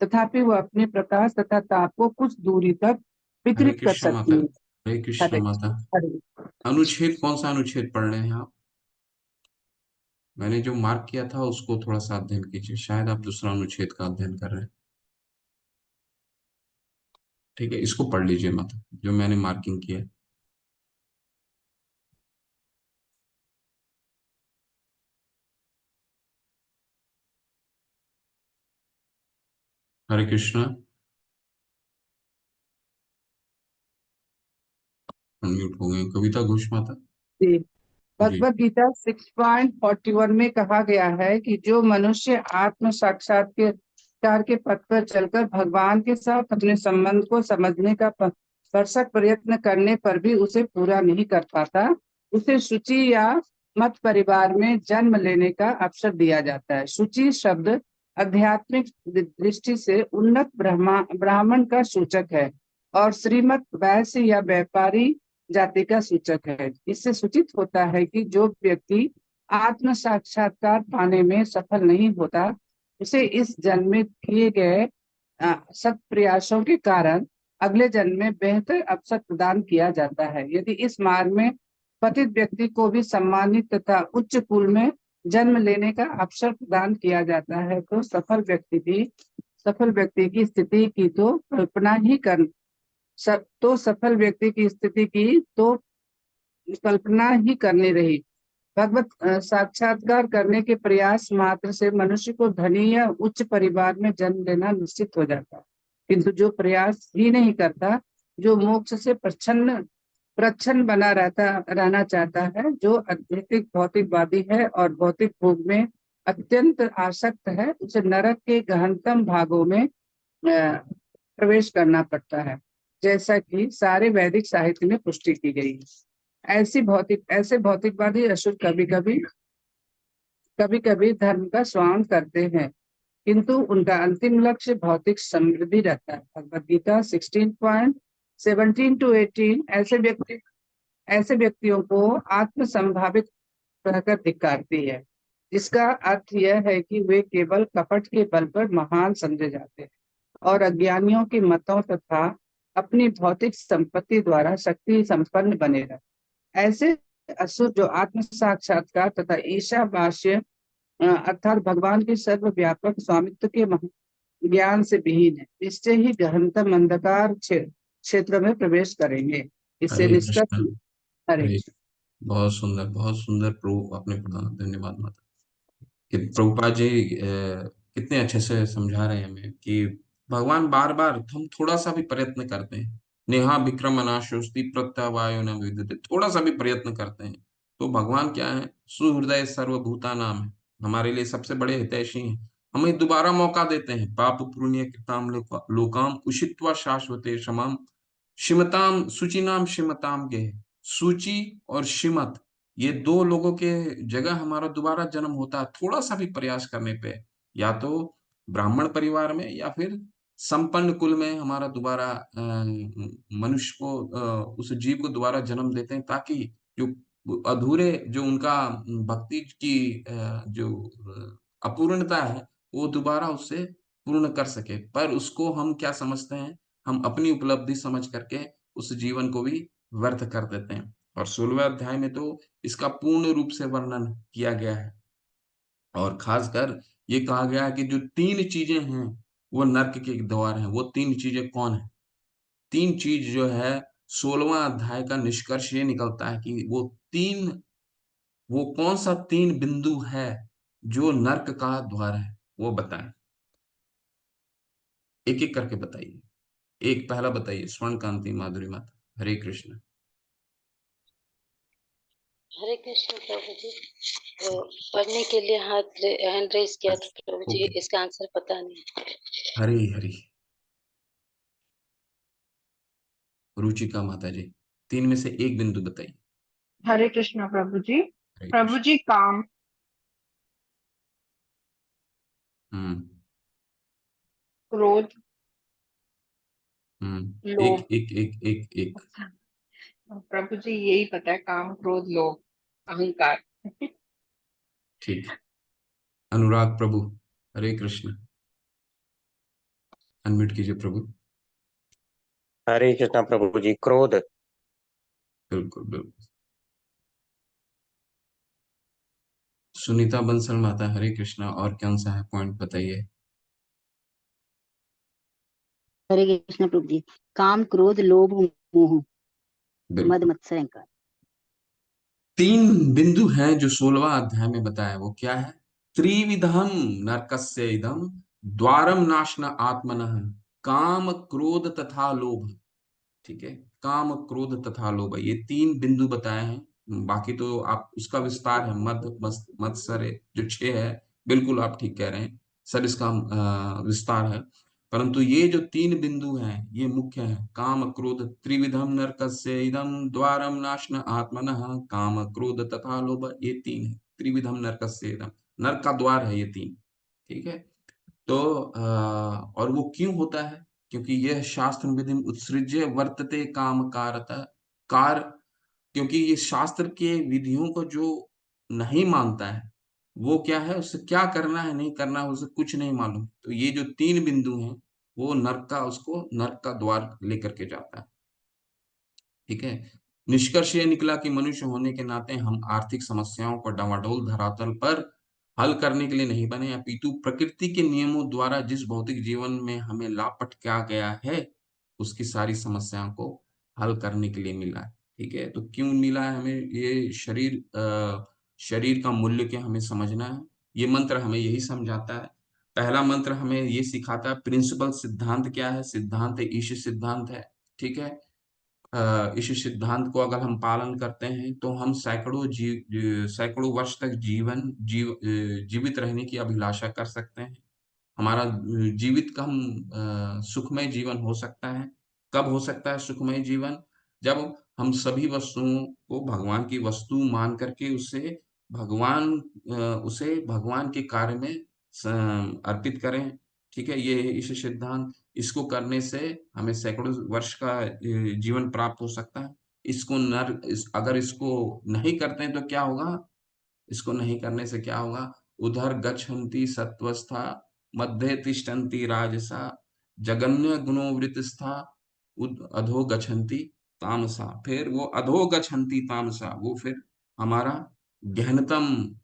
तथापि वह अपने प्रकाश तथा ताप को कुछ दूरी तक हरे वितरित कर कृष्ण माता, सकती है। हरे कृष्ण हरे माता। हरे अनुच्छेद कौन सा अनुच्छेद पढ़ रहे हैं आप? मैंने जो मार्क किया था उसको थोड़ा सा अध्ययन कीजिए, शायद आप दूसरा अनुच्छेद का अध्ययन कर रहे हैं। ठीक है, इसको पढ़ लीजिए माता, जो मैंने मार्किंग किया है। हरे कृष्ण, अनम्यूट हो गए। कविता घोष माता जी। जी। भगवद गीता 6.41 में कहा गया है कि जो मनुष्य आत्म साक्षात्कार के पथ पर चलकर भगवान के साथ अपने संबंध को समझने का भरसक प्रयत्न करने पर भी उसे पूरा नहीं कर पाता, उसे शुचि या मत परिवार में जन्म लेने का अवसर दिया जाता है। शुचि शब्द आध्यात्मिक दृष्टि से उन्नत ब्राह्मण का सूचक है और श्रीमत वैश्य या व्यापारी जाति का सूचक है। इससे सूचित होता है कि जो व्यक्ति आत्म साक्षात्कार पाने में सफल नहीं होता, उसे इस जन्म में किए गए सत प्रयासों के कारण अगले जन्म में बेहतर अवसर प्रदान किया जाता है। यदि इस मार्ग में पतित व्यक्ति को भी सम्मानित तथा उच्च कुल में जन्म लेने का अवसर प्रदान किया जाता है, तो सफल व्यक्ति की स्थिति की तो कल्पना ही कर सफल व्यक्ति की स्थिति की तो कल्पना ही करनी रही। भगवत साक्षात्कार करने के प्रयास मात्र से मनुष्य को धनी या उच्च परिवार में जन्म लेना निश्चित हो जाता है, किंतु जो प्रयास ही नहीं करता, जो मोक्ष से प्रच्छन्न बना रहना चाहता है, जो अत्यधिक भौतिकवादी है और भौतिक भोग में अत्यंत आसक्त है, उसे नरक के गहनतम भागों में प्रवेश करना पड़ता है, जैसा कि सारे वैदिक साहित्य में पुष्टि की गई है। ऐसे भौतिकवादी असुर कभी कभी धर्म का स्वांग करते हैं, किंतु उनका अंतिम लक्ष्य भौतिक समृद्धि रहता है। भगवद गीता 16.17 to 18 ऐसे व्यक्तियों को आत्म संभावित कहकर धिक्कारती है, जिसका अर्थ यह है कि वे केवल कपट के बल पर महान समझे जाते हैं और अज्ञानियों के मतों तथा अपनी भौतिक संपत्ति द्वारा शक्ति संपन्न बने रहते। ऐसे असुर जो आत्म साक्षात्कार तथा ईशावास्य अर्थात भगवान के सर्वव्यापक स्वामित्व के ज्ञान से विहीन है, निश्चय ही गहनतम अंधकार क्षेत्र में प्रवेश करेंगे। इससे हरे निष्कर्ष कृष्ण, हरे हरे, बहुत सुंदर प्रभु आपने पढ़ा, धन्यवाद माता। कि प्रभुपाद जी कितने अच्छे से समझा रहे हैं हमें कि भगवान बार बार हम थोड़ा सा भी प्रयत्न करते हैं, नेहा विक्रम अनाशोस्ति प्रत्यवायो न विद्यते, थोड़ा सा भी प्रयत्न करते हैं तो भगवान क्या है, सुहृदय सर्वभूता नाम है, हमारे लिए सबसे बड़े हितैषी हैं, हमें दोबारा मौका देते हैं। पाप पुण्य कृताम लोकाम उषित्वा शाश्वते क्षमाम शिमताम शुचिनाम शिमताम के। सूची और शिमत, ये दो लोगों के जगह हमारा दोबारा जन्म होता है थोड़ा सा भी प्रयास करने पे, या तो ब्राह्मण परिवार में या फिर संपन्न कुल में हमारा दोबारा मनुष्य को उस जीव को दोबारा जन्म देते हैं, ताकि जो वो अधूरे जो उनका भक्ति की जो अपूर्णता है, वो दोबारा उससे पूर्ण कर सके। पर उसको हम क्या समझते हैं, हम अपनी उपलब्धि समझ करके उस जीवन को भी व्यर्थ कर देते हैं। और 16वें अध्याय में तो इसका पूर्ण रूप से वर्णन किया गया है, और खासकर ये कहा गया है कि जो 3 चीजें हैं वो नर्क के द्वार हैं। वो 3 चीजें कौन है? 3 चीज जो है, 16वां अध्याय का निष्कर्ष ये निकलता है कि वो कौन सा 3 बिंदु है जो नर्क का द्वार है, वो बताएं। एक एक करके बताइए। एक पहला बताइए, स्वर्ण कांति माधुरी माता, हरे कृष्ण। हरे कृष्ण प्रभु जी। तो पढ़ने के लिए हैंड रेस किया था अच्छा, प्रभु जी, ओके। इसका आंसर पता नहीं। हरी हरी रुचिका माता जी, 3 में से एक बिंदु बताइए। हरे कृष्णा प्रभु जी। हरे प्रभु कृष्ण। जी, काम, हम्म। क्रोध, एक लोभ। एक एक एक एक। प्रभु जी यही पता है, काम, क्रोध, लोभ, अहंकार। ठीक है। अनुराग प्रभु, हरे कृष्ण। अनम्यूट कीजिए प्रभु। हरे कृष्णा प्रभु जी, क्रोध। बिल्कुल बिल्कुल। सुनीता बंसल माता, हरे कृष्णा। और कौन सा है पॉइंट बताइए। हरे कृष्ण प्रभु जी। काम, क्रोध, लोभ, मोह, मद, बिल्कुल। मत्सर, अहंकार। 3 बिंदु हैं जो 16वां अध्याय में बताया, वो क्या है? त्रिविधम नरकस्य इदम द्वारम नाशना आत्मनः काम क्रोध तथा लोभ। ठीक है, काम क्रोध तथा लोभ, ये 3 बिंदु बताए हैं। बाकी तो आप उसका विस्तार है, मत्सर जो 6 है, बिल्कुल आप ठीक कह रहे हैं सर, इसका विस्तार है। परंतु ये जो 3 बिंदु हैं ये मुख्य है। काम क्रोध त्रिविधम नरकस्य इदम द्वारम नाशन आत्मनः काम क्रोध तथा लोभ, ये 3 है। त्रिविधम नरकस्य इदम, नरक का द्वार है ये 3। ठीक है। तो और वो क्यों होता है? क्योंकि यह शास्त्र विधि उत्सृज्य वर्तते काम कारता कार, क्योंकि ये शास्त्र के विधियों को जो नहीं मानता है, वो क्या है, उसे क्या करना है नहीं करना है उसे कुछ नहीं मालूम। तो ये जो 3 बिंदु हैं वो उसको नरक का द्वार लेकर के जाता है। ठीक है। निष्कर्ष ये निकला कि मनुष्य होने के नाते हम आर्थिक समस्याओं को डवाडोल धरातल पर हल करने के लिए नहीं बने, अपितु प्रकृति के नियमों द्वारा जिस भौतिक जीवन में हमें लापट किया गया है, उसकी सारी समस्याओं को हल करने के लिए मिला है। ठीक है। तो क्यों मिला है हमें ये शरीर का मूल्य क्या हमें समझना है। ये मंत्र हमें यही समझाता है। पहला मंत्र हमें ये सिखाता है, प्रिंसिपल सिद्धांत क्या है? सिद्धांत ईश सिद्धांत है। ठीक है। इस सिद्धांत को अगर हम पालन करते हैं तो हम सैकड़ों वर्ष तक जीवित रहने की अभिलाषा कर सकते हैं। हमारा जीवित का हम सुखमय जीवन हो सकता है। कब हो सकता है सुखमय जीवन? जब हम सभी वस्तुओं को भगवान की वस्तु मान करके उसे भगवान के कार्य में अर्पित करें। ठीक है, ये है इस सिद्धांत। इसको करने से हमें सैकड़ों वर्ष का जीवन प्राप्त हो सकता है। अगर इसको नहीं करते हैं तो क्या होगा? इसको नहीं करने से क्या होगा? उधर गच्छन्ति सत्वस्था मध्ये तिष्ठन्ति राजसा जगन्य गुणोवृतस्था अधो गच्छन्ति तामसा। फिर वो अधो गच्छन्ति तामसा, वो फिर हमारा गहनतम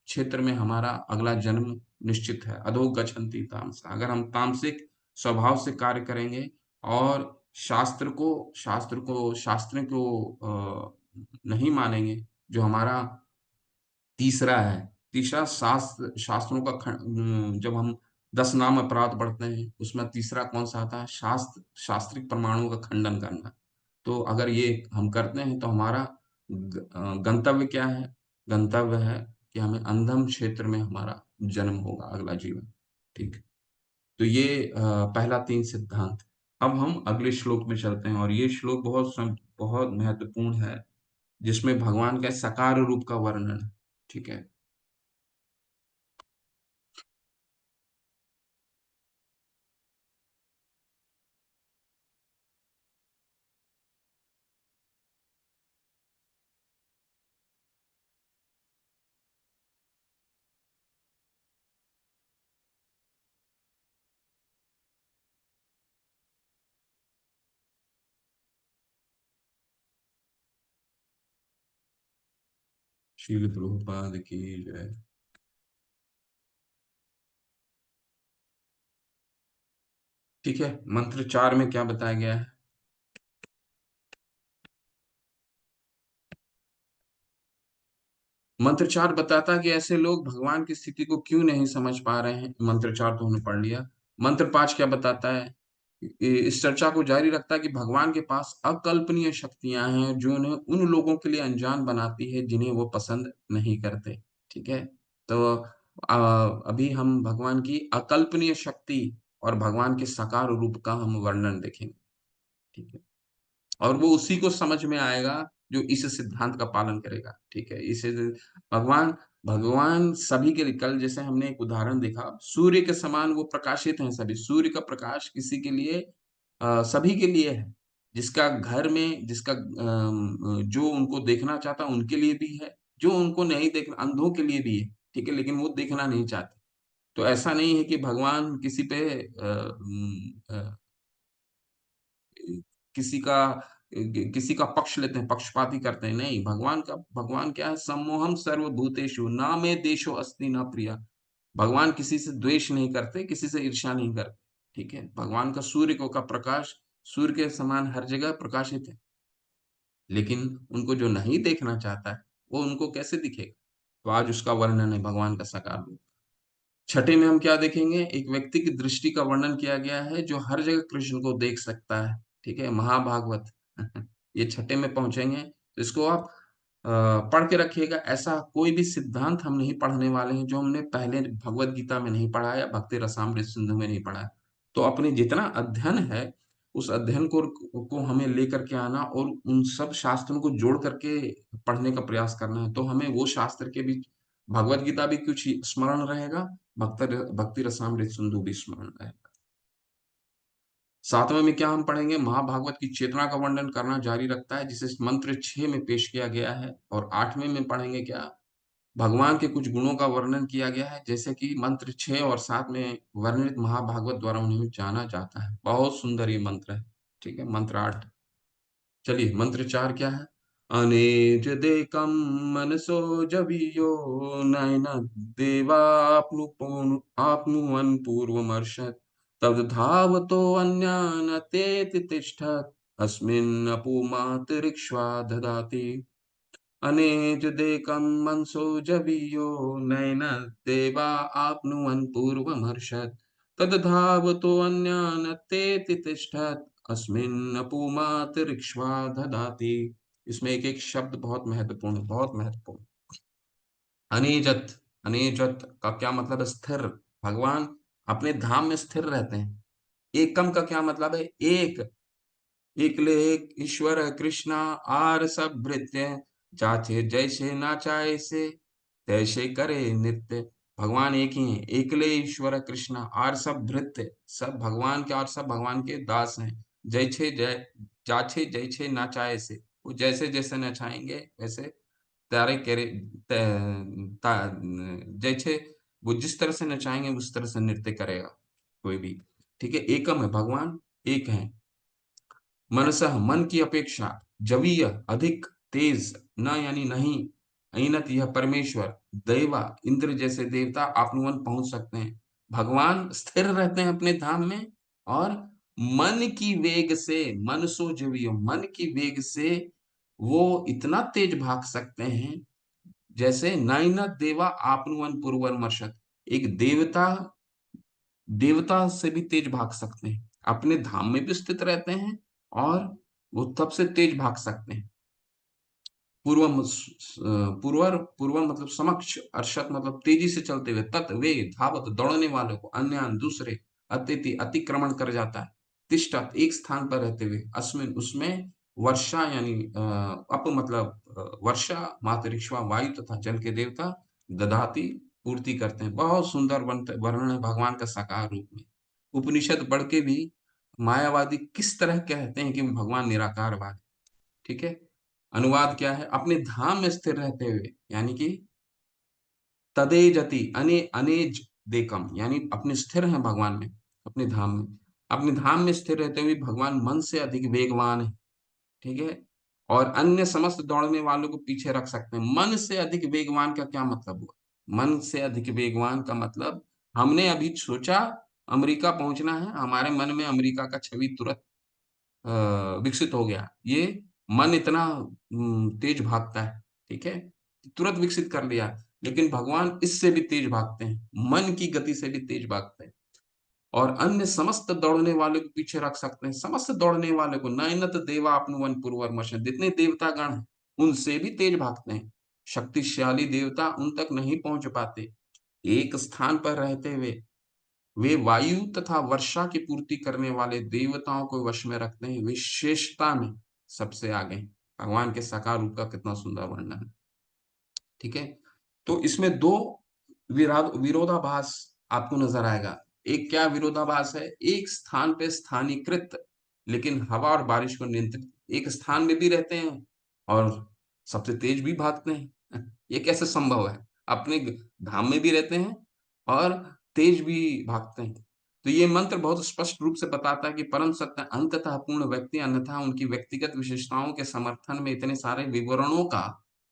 क्षेत्र में हमारा अगला जन्म निश्चित है। अधो गच्छन्ति तामसा, अगर हम तामसिक स्वभाव से कार्य करेंगे और शास्त्र को नहीं मानेंगे, जो हमारा तीसरा है। तीसरा शास्त्रों का जब हम 10 नाम अपराध पढ़ते हैं उसमें तीसरा कौन सा आता है? शास्त्रिक प्रमाणों का खंडन करना। तो अगर ये हम करते हैं तो हमारा गंतव्य क्या है? गंतव्य है कि हमें अंधम क्षेत्र में हमारा जन्म होगा, अगला जीवन। ठीक। तो ये पहला 3 सिद्धांत। अब हम अगले श्लोक में चलते हैं, और ये श्लोक बहुत महत्वपूर्ण है, जिसमें भगवान के साकार रूप का वर्णन है। ठीक है। श्रील प्रभुपाद की जय। ठीक है, मंत्र 4 में क्या बताया गया है? मंत्र 4 बताता है कि ऐसे लोग भगवान की स्थिति को क्यों नहीं समझ पा रहे हैं। मंत्र 4 तो हमने पढ़ लिया। मंत्र 5 क्या बताता है? इस चर्चा को जारी रखता है कि भगवान के पास अकल्पनीय शक्तियां हैं जो उन्हें उन लोगों के लिए अनजान बनाती है जिन्हें वो पसंद नहीं करते। ठीक है, तो अभी हम भगवान की अकल्पनीय शक्ति और भगवान के साकार रूप का हम वर्णन देखेंगे। ठीक है, और वो उसी को समझ में आएगा जो इस सिद्धांत का पालन करेगा। ठीक है, इसे भगवान भगवान सभी के लिए, कल जैसे हमने एक उदाहरण देखा, सूर्य के समान वो प्रकाशित हैं सभी। सूर्य का प्रकाश किसी के लिए सभी के लिए है। जिसका घर में जिसका जो उनको देखना चाहता उनके लिए भी है, जो उनको नहीं देखना अंधों के लिए भी है। ठीक है, लेकिन वो देखना नहीं चाहते। तो ऐसा नहीं है कि भगवान किसी पे किसी का किसी का पक्ष लेते हैं, पक्षपाती करते हैं। नहीं, भगवान क्या है? सम्मोहम सर्वभूतेषु ना मे देशो अस्ति न प्रिया। भगवान किसी से द्वेष नहीं करते, किसी से ईर्ष्या नहीं करते। ठीक है, भगवान का सूर्य को का प्रकाश सूर्य के समान हर जगह प्रकाशित है। लेकिन उनको जो नहीं देखना चाहता है वो उनको कैसे दिखेगा? तो आज उसका वर्णन है, भगवान का साकार रूप। छठे में हम क्या देखेंगे? एक व्यक्ति की दृष्टि का वर्णन किया गया है जो हर जगह कृष्ण को देख सकता है। ठीक है, महाभागवत ये छठे में पहुंचेंगे, तो इसको आप पढ़ के रखिएगा। ऐसा कोई भी सिद्धांत हम नहीं पढ़ने वाले हैं जो हमने पहले भगवत गीता में नहीं पढ़ा या भक्ति रसामृत सिंधु में नहीं पढ़ा है। तो अपने जितना अध्ययन है उस अध्ययन को हमें लेकर के आना और उन सब शास्त्रों को जोड़ करके पढ़ने का प्रयास करना है। तो हमें वो शास्त्र के भी, भगवत गीता भी कुछ स्मरण रहेगा, भक्ति रसामृत सिंधु भी स्मरण रहेगा। सातवें में क्या हम पढ़ेंगे? महाभागवत की चेतना का वर्णन करना जारी रखता है, जिसे मंत्र 6 में पेश किया गया है। और 8वें में पढ़ेंगे क्या? भगवान के कुछ गुणों का वर्णन किया गया है, जैसे कि मंत्र 6 और 7 में वर्णित महाभागवत द्वारा उन्हें जाना जाता है। बहुत सुंदर ये मंत्र है। ठीक है, मंत्र 8। चलिए, मंत्र 4 क्या है? अनेज देकम मनसो जवियो नयन देवाप्नुवन पूर्वमर्षत् तद धावतो अन्यान तेति तिष्ठत् अस्मिन्नपुमातरिक्ष्वा ददाति। अनेज देकं मनसो जवीयो नैन देवा आप्नुवन् पूर्वमर्षत् तद्धावतो अन्यान् तेति तिष्ठत् अस्मिन् पुमातरिक्ष्वा ददाति। इसमें एक एक शब्द बहुत महत्वपूर्ण है, बहुत महत्वपूर्ण। अनेजत, अनेजत का क्या मतलब है? स्थिर। भगवान अपने धाम में स्थिर रहते हैं। एकम का क्या मतलब है? एक। एकले एक ईश्वर कृष्णा आर सब भृत्य जाचे जैसे नाचाए से तैसे करे नित्य। भगवान एक ही है, एकले ईश्वर कृष्णा आर सब भृत्य, सब भगवान के और सब भगवान के दास हैं। जैसे जय जाचे जैसे नाचाए से, वो जैसे जैसे नचाएंगे वैसे तारे करे जैसे वो जिस तरह से नचाएंगे उस तरह से नृत्य करेगा कोई भी। ठीक है, एकम है, भगवान एक है। मनसः मन की अपेक्षा, जवीय अधिक, तेज, न यानी नहीं, अनत यह परमेश्वर, दैवा इंद्र जैसे देवता आपनुवन पहुंच सकते हैं। भगवान स्थिर रहते हैं अपने धाम में और मन की वेग से, मनसो जवीय, मन की वेग से वो इतना तेज भाग सकते हैं जैसे नैनत देवा आपनुवन पूर्वमर्षत। एक देवता देवता से भी तेज भाग सकते हैं, अपने धाम में भी स्थित रहते हैं और वो तब से तेज भाग सकते हैं। पूर्वम पूर्वर पूर्वम मतलब समक्ष, अर्षत मतलब तेजी से चलते हुए, तत् वे धावत दौड़ने वालों को, अन्य दूसरे, अतिथि अतिक्रमण कर जाता है, तिष्ठत एक स्थान पर रहते हुए, अस्मिन उसमें, वर्षा यानी अप मतलब वर्षा, मातरिक्ष्वा वायु तथा जल के देवता, दधाती पूर्ति करते हैं। बहुत सुंदर वर्णन है भगवान का साकार रूप में। उपनिषद पढ़ के भी मायावादी किस तरह कहते हैं कि भगवान निराकारवाद। ठीक है, अनुवाद क्या है? अपने धाम में स्थिर रहते हुए, यानी कि तदेजति अनेज देकम, यानी अपने स्थिर हैं भगवान में, अपने धाम में। अपने धाम में स्थिर रहते हुए भगवान मन से अधिक वेगवान है। ठीक है, और अन्य समस्त दौड़ने वालों को पीछे रख सकते हैं। मन से अधिक वेगवान का क्या मतलब हुआ? मन से अधिक वेगवान का मतलब, हमने अभी सोचा अमेरिका पहुंचना है, हमारे मन में अमेरिका का छवि तुरंत विकसित हो गया। ये मन इतना तेज भागता है, ठीक है, तुरंत विकसित कर लिया। लेकिन भगवान इससे भी तेज भागते हैं, मन की गति से भी तेज भागते हैं। और अन्य समस्त दौड़ने वाले को पीछे रख सकते हैं। समस्त दौड़ने वाले को, नयनत देवा अपनुवन पुरवर, जितने देवतागण हैं उनसे भी तेज भागते हैं। शक्तिशाली देवता उन तक नहीं पहुंच पाते। एक स्थान पर रहते हुए वे वायु तथा वर्षा की पूर्ति करने वाले देवताओं को वश में रखते हैं। विशेषता में सबसे आगे हैं। भगवान के साकार रूप का कितना सुंदर वर्णन है, ठीक है। तो इसमें दो विरोधाभास आपको नजर आएगा। एक क्या विरोधाभास है? एक स्थान पे स्थानीकृत लेकिन हवा और बारिश को नियंत्रित, एक स्थान में भी रहते हैं और सबसे तेज भी भागते हैं। ये कैसे संभव है? अपने धाम में भी रहते हैं और तेज भी भागते हैं। तो ये मंत्र बहुत स्पष्ट रूप से बताता है कि परम सत्य अंततः पूर्ण व्यक्ति, अन्यथा उनकी व्यक्तिगत विशेषताओं के समर्थन में इतने सारे विवरणों का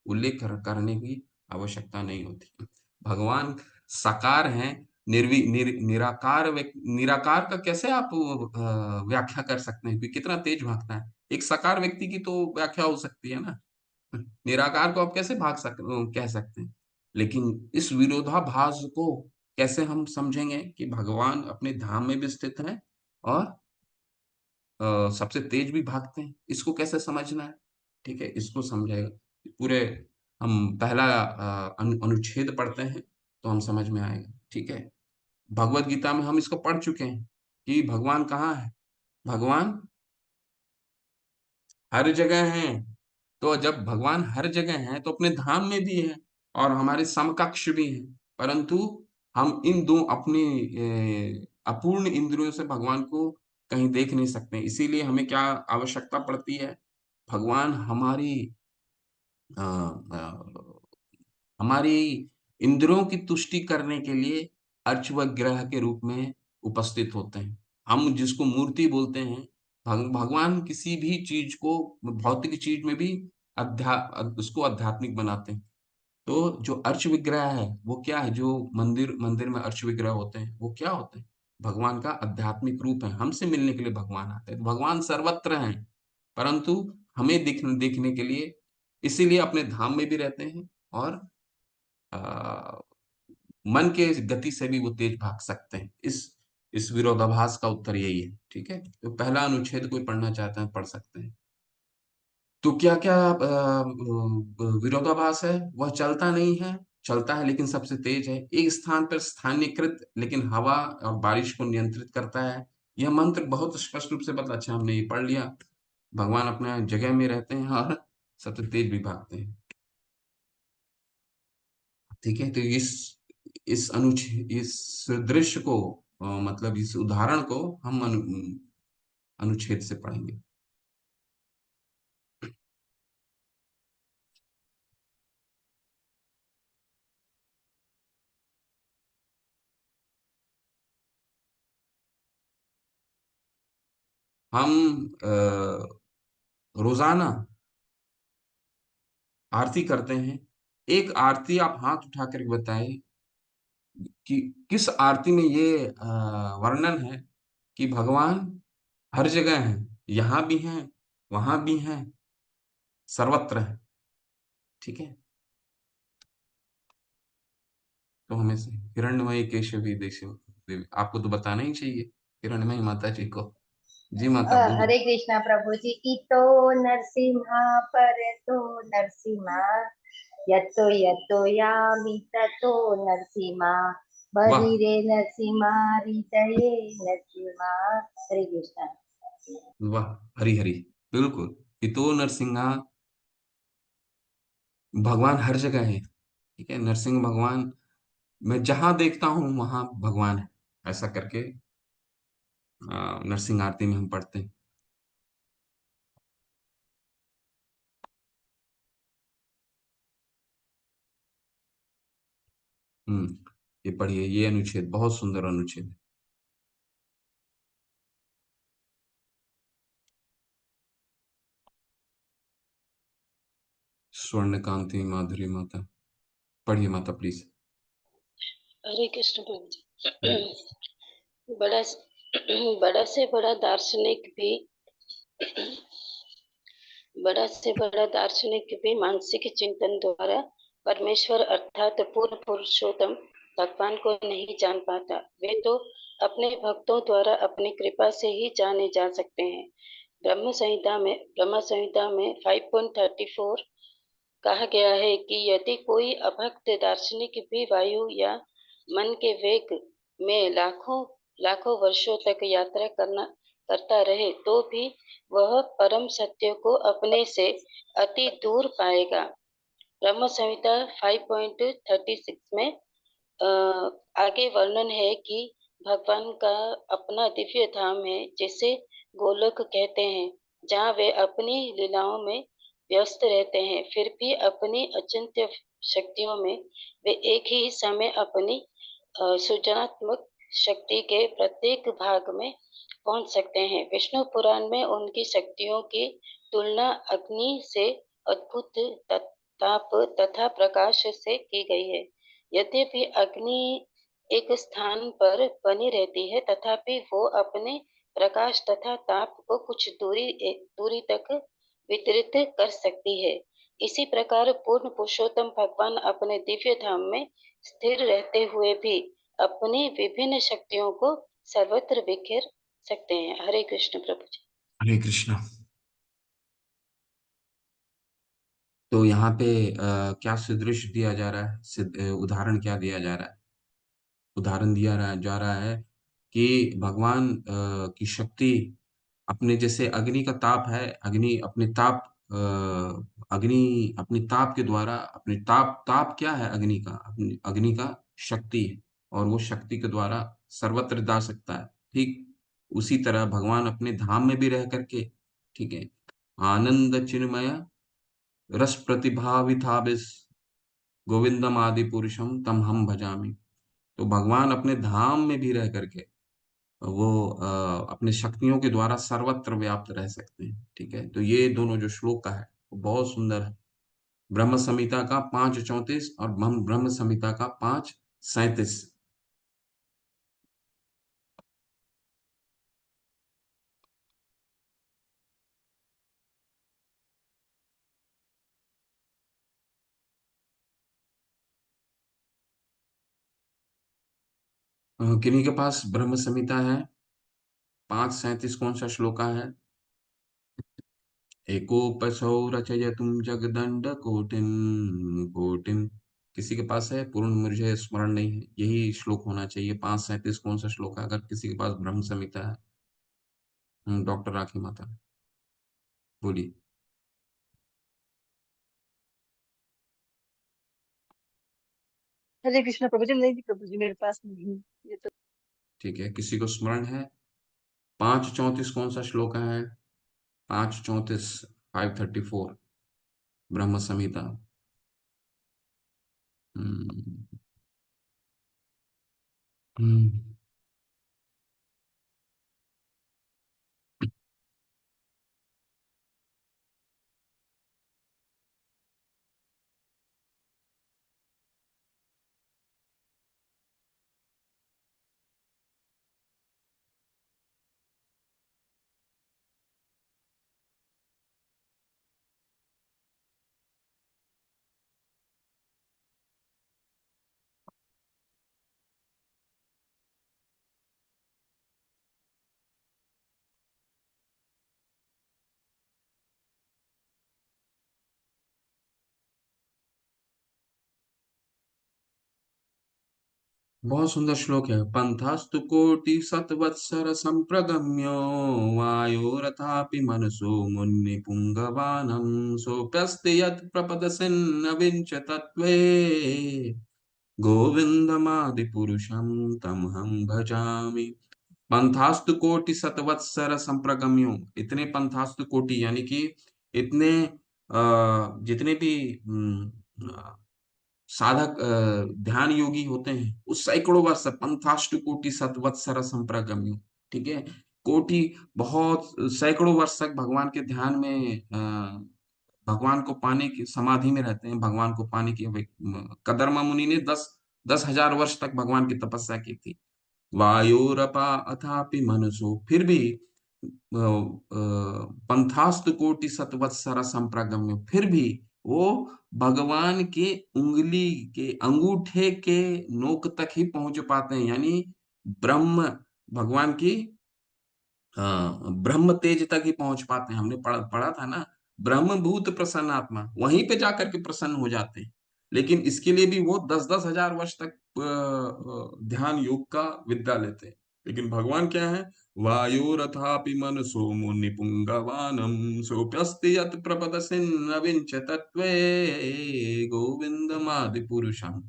उल्लेख करने की आवश्यकता नहीं होती। भगवान साकार हैं, निराकार निराकार का कैसे आप व्याख्या कर सकते हैं कि कितना तेज भागता है? एक साकार व्यक्ति की तो व्याख्या हो सकती है ना। निराकार को आप कैसे कह सकते हैं? लेकिन इस विरोधाभास को कैसे हम समझेंगे कि भगवान अपने धाम में भी स्थित हैं और सबसे तेज भी भागते हैं? इसको कैसे समझना है? ठीक है, इसको समझेगा पूरे, हम पहला अनुच्छेद पढ़ते हैं तो हम समझ में आएगा, ठीक है। भगवत गीता में हम इसको पढ़ चुके हैं कि भगवान कहाँ है। भगवान हर जगह हैं। तो जब भगवान हर जगह हैं तो अपने धाम में भी हैं और हमारे समकक्ष भी हैं। परंतु हम इन दो अपनी अपूर्ण इंद्रियों से भगवान को कहीं देख नहीं सकते। इसीलिए हमें क्या आवश्यकता पड़ती है? भगवान हमारी अ, अ, हमारी इंद्रियों की तुष्टि करने के लिए अर्च व ग्रह के रूप में उपस्थित होते हैं। हम जिसको मूर्ति बोलते हैं, भगवान किसी भी चीज को, भौतिक चीज में भी उसको आध्यात्मिक बनाते हैं। तो जो अर्च विग्रह है वो क्या है? जो मंदिर मंदिर में अर्च विग्रह होते हैं वो क्या होते हैं? भगवान का आध्यात्मिक रूप है। हमसे मिलने के लिए भगवान आते हैं। तो भगवान सर्वत्र हैं, परंतु हमें देखने के लिए, इसीलिए अपने धाम में भी रहते हैं और आ, मन के गति से भी वो तेज भाग सकते हैं। इस विरोधाभास का उत्तर यही है, ठीक है। तो पहला अनुच्छेद कोई पढ़ना चाहते हैं पढ़ सकते हैं। तो क्या क्या विरोधाभास है? वह चलता नहीं है, चलता है लेकिन सबसे तेज है। एक स्थान पर स्थानीयकृत लेकिन हवा और बारिश को नियंत्रित करता है। यह मंत्र बहुत स्पष्ट रूप से बता, अच्छा हमने ये पढ़ लिया। भगवान अपने जगह में रहते हैं और सबसे तेज भी भागते हैं, ठीक है। तो इस दृश्य को मतलब इस उदाहरण को हम अनुच्छेद से पढ़ेंगे। हम रोजाना आरती करते हैं। एक आरती आप हाथ उठा कर बताएं कि किस आरती में ये वर्णन है कि भगवान हर जगह हैं, यहाँ भी हैं, वहां भी हैं, सर्वत्र है, ठीक है। तो हमें से हिरण्मयी केशवी देशव देवी, आपको तो बताना ही चाहिए हिरण्मयी माता जी को। जी माता बोलिए। हरे कृष्णा प्रभु जी। इतो नरसिंहा पर तो नरसिंहा, यतो यतो यामि ततो नरसिंहा, वाह, बहिरे नरसिंहा हृदये नरसिंहा। हरे कृष्णा। वाह, हरी हरी, बिल्कुल। इतो नरसिंहा, भगवान हर जगह है, ठीक है। नरसिंह भगवान, मैं जहां देखता हूँ वहां भगवान है, ऐसा करके नरसिंह आरती में हम पढ़ते हैं। ये पढ़िए, ये अनुच्छेद बहुत सुंदर अनुच्छेद है। स्वर्ण कांति माधुरी माता, पढ़िए माता प्लीज। हरे कृष्ण प्रभु जी। बड़ा से बड़ा दार्शनिक भी मानसिक चिंतन द्वारा परमेश्वर अर्थात पूर्ण पुरुषोत्तम भगवान को नहीं जान पाता। वे तो अपने भक्तों द्वारा अपनी कृपा से ही जाने जा सकते हैं। ब्रह्म संहिता में 5.34 कहा गया है कि यदि कोई अभक्त दार्शनिक भी वायु या मन के वेग में लाखों वर्षों तक यात्रा करता रहे तो भी वह परम सत्य को अपने से अति दूर पाएगा। ब्रह्म संहिता 5.36 में आगे वर्णन है कि भगवान का अपना दिव्य धाम है जिसे गोलोक कहते हैं, जहाँ वे अपनी लीलाओं में व्यस्त रहते हैं। फिर भी अपनी अचिंत्य शक्तियों में वे एक ही समय अपनी सृजनात्मक शक्ति के प्रत्येक भाग में पहुंच सकते हैं। विष्णु पुराण में उनकी शक्तियों की तुलना अग्नि से अद्भुत ताप तथा प्रकाश से की गई है। यद्यपि अग्नि एक स्थान पर बनी रहती है, तथापि वो अपने प्रकाश तथा ताप को कुछ दूरी तक वितरित कर सकती है। इसी प्रकार पूर्ण पुरुषोत्तम भगवान अपने दिव्य धाम में स्थिर रहते हुए भी अपनी विभिन्न शक्तियों को सर्वत्र बिखेर सकते हैं। हरे कृष्ण प्रभु जी। हरे कृष्ण। तो यहाँ पे क्या सदृश दिया जा रहा है, उदाहरण क्या दिया जा रहा है? उदाहरण जा रहा है कि भगवान की शक्ति अपने जैसे अग्नि का ताप है, अग्नि अपनी ताप के द्वारा अपने ताप क्या है? अग्नि का अपनी अग्नि का शक्ति है, और वो शक्ति के द्वारा सर्वत्र जा सकता है। ठीक उसी तरह भगवान अपने धाम में भी रह करके, ठीक है, आनंद चिन्मय रस प्रतिभाविताभिस गोविंदम आदि पुरुषम तम हम भजामि। तो भगवान अपने धाम में भी रह करके वो अपने शक्तियों के द्वारा सर्वत्र व्याप्त रह सकते हैं। ठीक है, तो ये दोनों जो श्लोक का है वो बहुत सुंदर है। ब्रह्म संहिता का 5.34 और ब्रह्म संहिता का 5.37। किन्हीं के पास ब्रह्म संहिता है? 5.37 कौन सा श्लोका है? एकोपसौ रचयतुम जगदंड कोटिन कोटिन। किसी के पास है? पूर्ण मुझे स्मरण नहीं है, यही श्लोक होना चाहिए। 5.37 कौन सा श्लोक है अगर किसी के पास ब्रह्म संहिता है? डॉक्टर राखी माता बोलिए। हरे कृष्ण प्रभु जी। नहीं जी प्रभु जी, मेरे पास नहीं है ये तो। ठीक है, किसी को स्मरण है? 5.34 कौन सा श्लोक है? 5.34, 534 ब्रह्म संहिता। हम्म, हम्म, बहुत सुंदर श्लोक है। पंथास्तु कोटि सतवत्सर संप्रगम्यो वायोरथापि मनसो मुनि पुंगवानम सोप्यस्ते यत् प्रपदसिन्न विंच तत्त्वे गोविंदमादि पुरुषम तम हम भजामि। पंथास्तु कोटि सतवत्सर संप्रगम्यो, इतने पंथास्तु कोटि यानी कि इतने जितने भी साधक ध्यान योगी होते हैं, उस सैकड़ों वर्ष पंथाष्ट कोटि सतवत्सर संप्रगम्यो। ठीक है, कोटि बहुत सैकड़ों वर्ष तक भगवान के ध्यान में भगवान को पाने की समाधि में रहते हैं, भगवान को पाने की कदरमा मुनि ने 10,000 वर्ष तक भगवान की तपस्या की थी। वायोरपा अथापि मनसो, फिर भी पंथास्तु कोटि सतवत्सर संप्रगम्य, फिर भी वो भगवान के उंगली के अंगूठे के नोक तक ही पहुंच पाते हैं, यानी ब्रह्म भगवान की ब्रह्म तेज तक ही पहुंच पाते हैं। हमने पढ़ा था ना, ब्रह्म भूत प्रसन्न आत्मा, वहीं पे जाकर के प्रसन्न हो जाते हैं। लेकिन इसके लिए भी वो 10,000 वर्ष तक ध्यान योग का विद्या लेते हैं। लेकिन भगवान क्या है, वायुरथापि मनसो मुनि पुंगवानम सोप्यस्ति यत् प्रपदसिन्न विंच तत्वे गोविंदमादि पुरुषम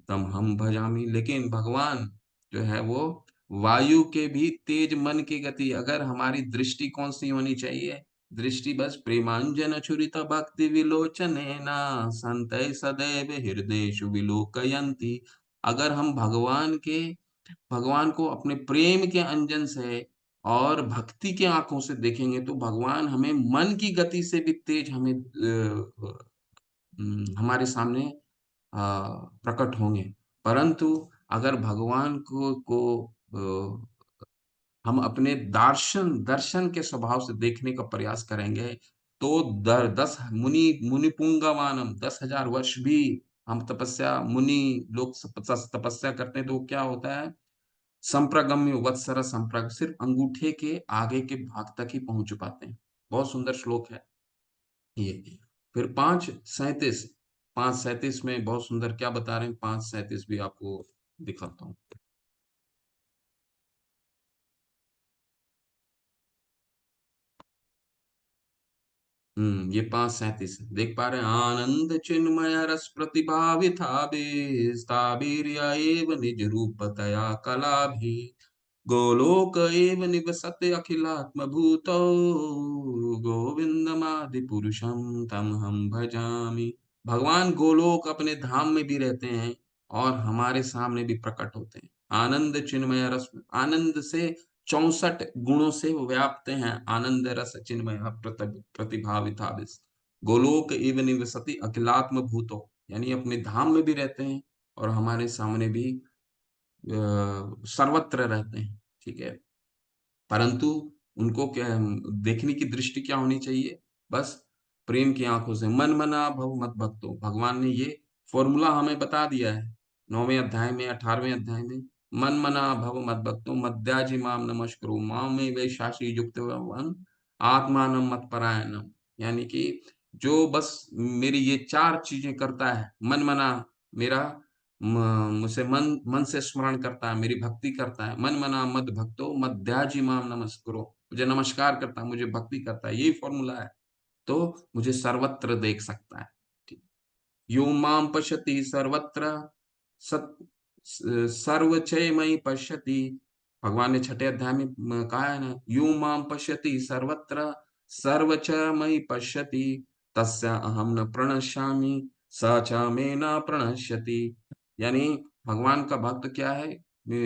तम हम भजामि। लेकिन भगवान जो है वो वायु के भी तेज मन की गति, अगर हमारी दृष्टि कौन सी होनी चाहिए, दृष्टि बस प्रेमांजन छुरित भक्ति विलोचनेना संतै सदैव हृदयेषु विलोकयन्ति। अगर हम भगवान को अपने प्रेम के अंजन से और भक्ति के आंखों से देखेंगे तो भगवान हमें मन की गति से भी तेज हमें हमारे सामने प्रकट होंगे। परंतु अगर भगवान को हम अपने दर्शन के स्वभाव से देखने का प्रयास करेंगे तो दर दस मुनि मुनि पुंगवानम 10,000 वर्ष भी हम तपस्या मुनि लोग तपस्या करते हैं तो क्या होता है, संप्रगम्य वत्सर संप्रग, सिर्फ अंगूठे के आगे के भाग तक ही पहुंच पाते हैं। बहुत सुंदर श्लोक है ये। फिर 5:37, 5:37 में बहुत सुंदर क्या बता रहे हैं, 5:37 भी आपको दिखाता हूँ। ये 5:37 देख पा रहे हैं। आनंद चिन्मय रस प्रतिभाविता एव निज रूपतया कला भी गोलोक एव निवसते अखिलात्म भूतो गोविंदमादि पुरुषम तम हम भजामि। भगवान गोलोक अपने धाम में भी रहते हैं और हमारे सामने भी प्रकट होते हैं। आनंद चिन्मय रस, आनंद से 64 गुणों से वो व्याप्त हैं। आनंद रस चिन्मय प्रतिभाविता गोलोक एव निवसति अखिलात्म भूतो, यानी अपने धाम में भी रहते हैं और हमारे सामने भी सर्वत्र रहते हैं। ठीक है, परंतु उनको क्या देखने की दृष्टि क्या होनी चाहिए, बस प्रेम की आंखों से। मन मना भव मत भक्तो, भगवान ने ये फॉर्मूला हमें बता दिया है 9वें अध्याय में, 18वें अध्याय में। मन मना भव मत भक्तो मद्याजी माम नमस्कुरु माम में वैशासी युक्त आत्मानम मत परायणम, यानी कि जो बस मेरी ये 4 चीजें करता है, मन मना मेरा मुझे मन से स्मरण करता है, मेरी भक्ति करता है, मन मना मद भक्तो मध्याजी माम नमस्कुरो, मुझे नमस्कार करता है, मुझे भक्ति करता है, यही फॉर्मूला है, तो मुझे सर्वत्र देख सकता है। ठीक। यो माम पश्यति सर्वत्र सत सर्वचय मई पश्यति, भगवान ने 6ठे अध्याय में कहा है ना, यो माम पश्यति सर्वत्र सर्वच मई पश्यति तस्य अहम न प्रणश्यामि स च मे न प्रणश्यति। यानी भगवान का भक्त क्या है,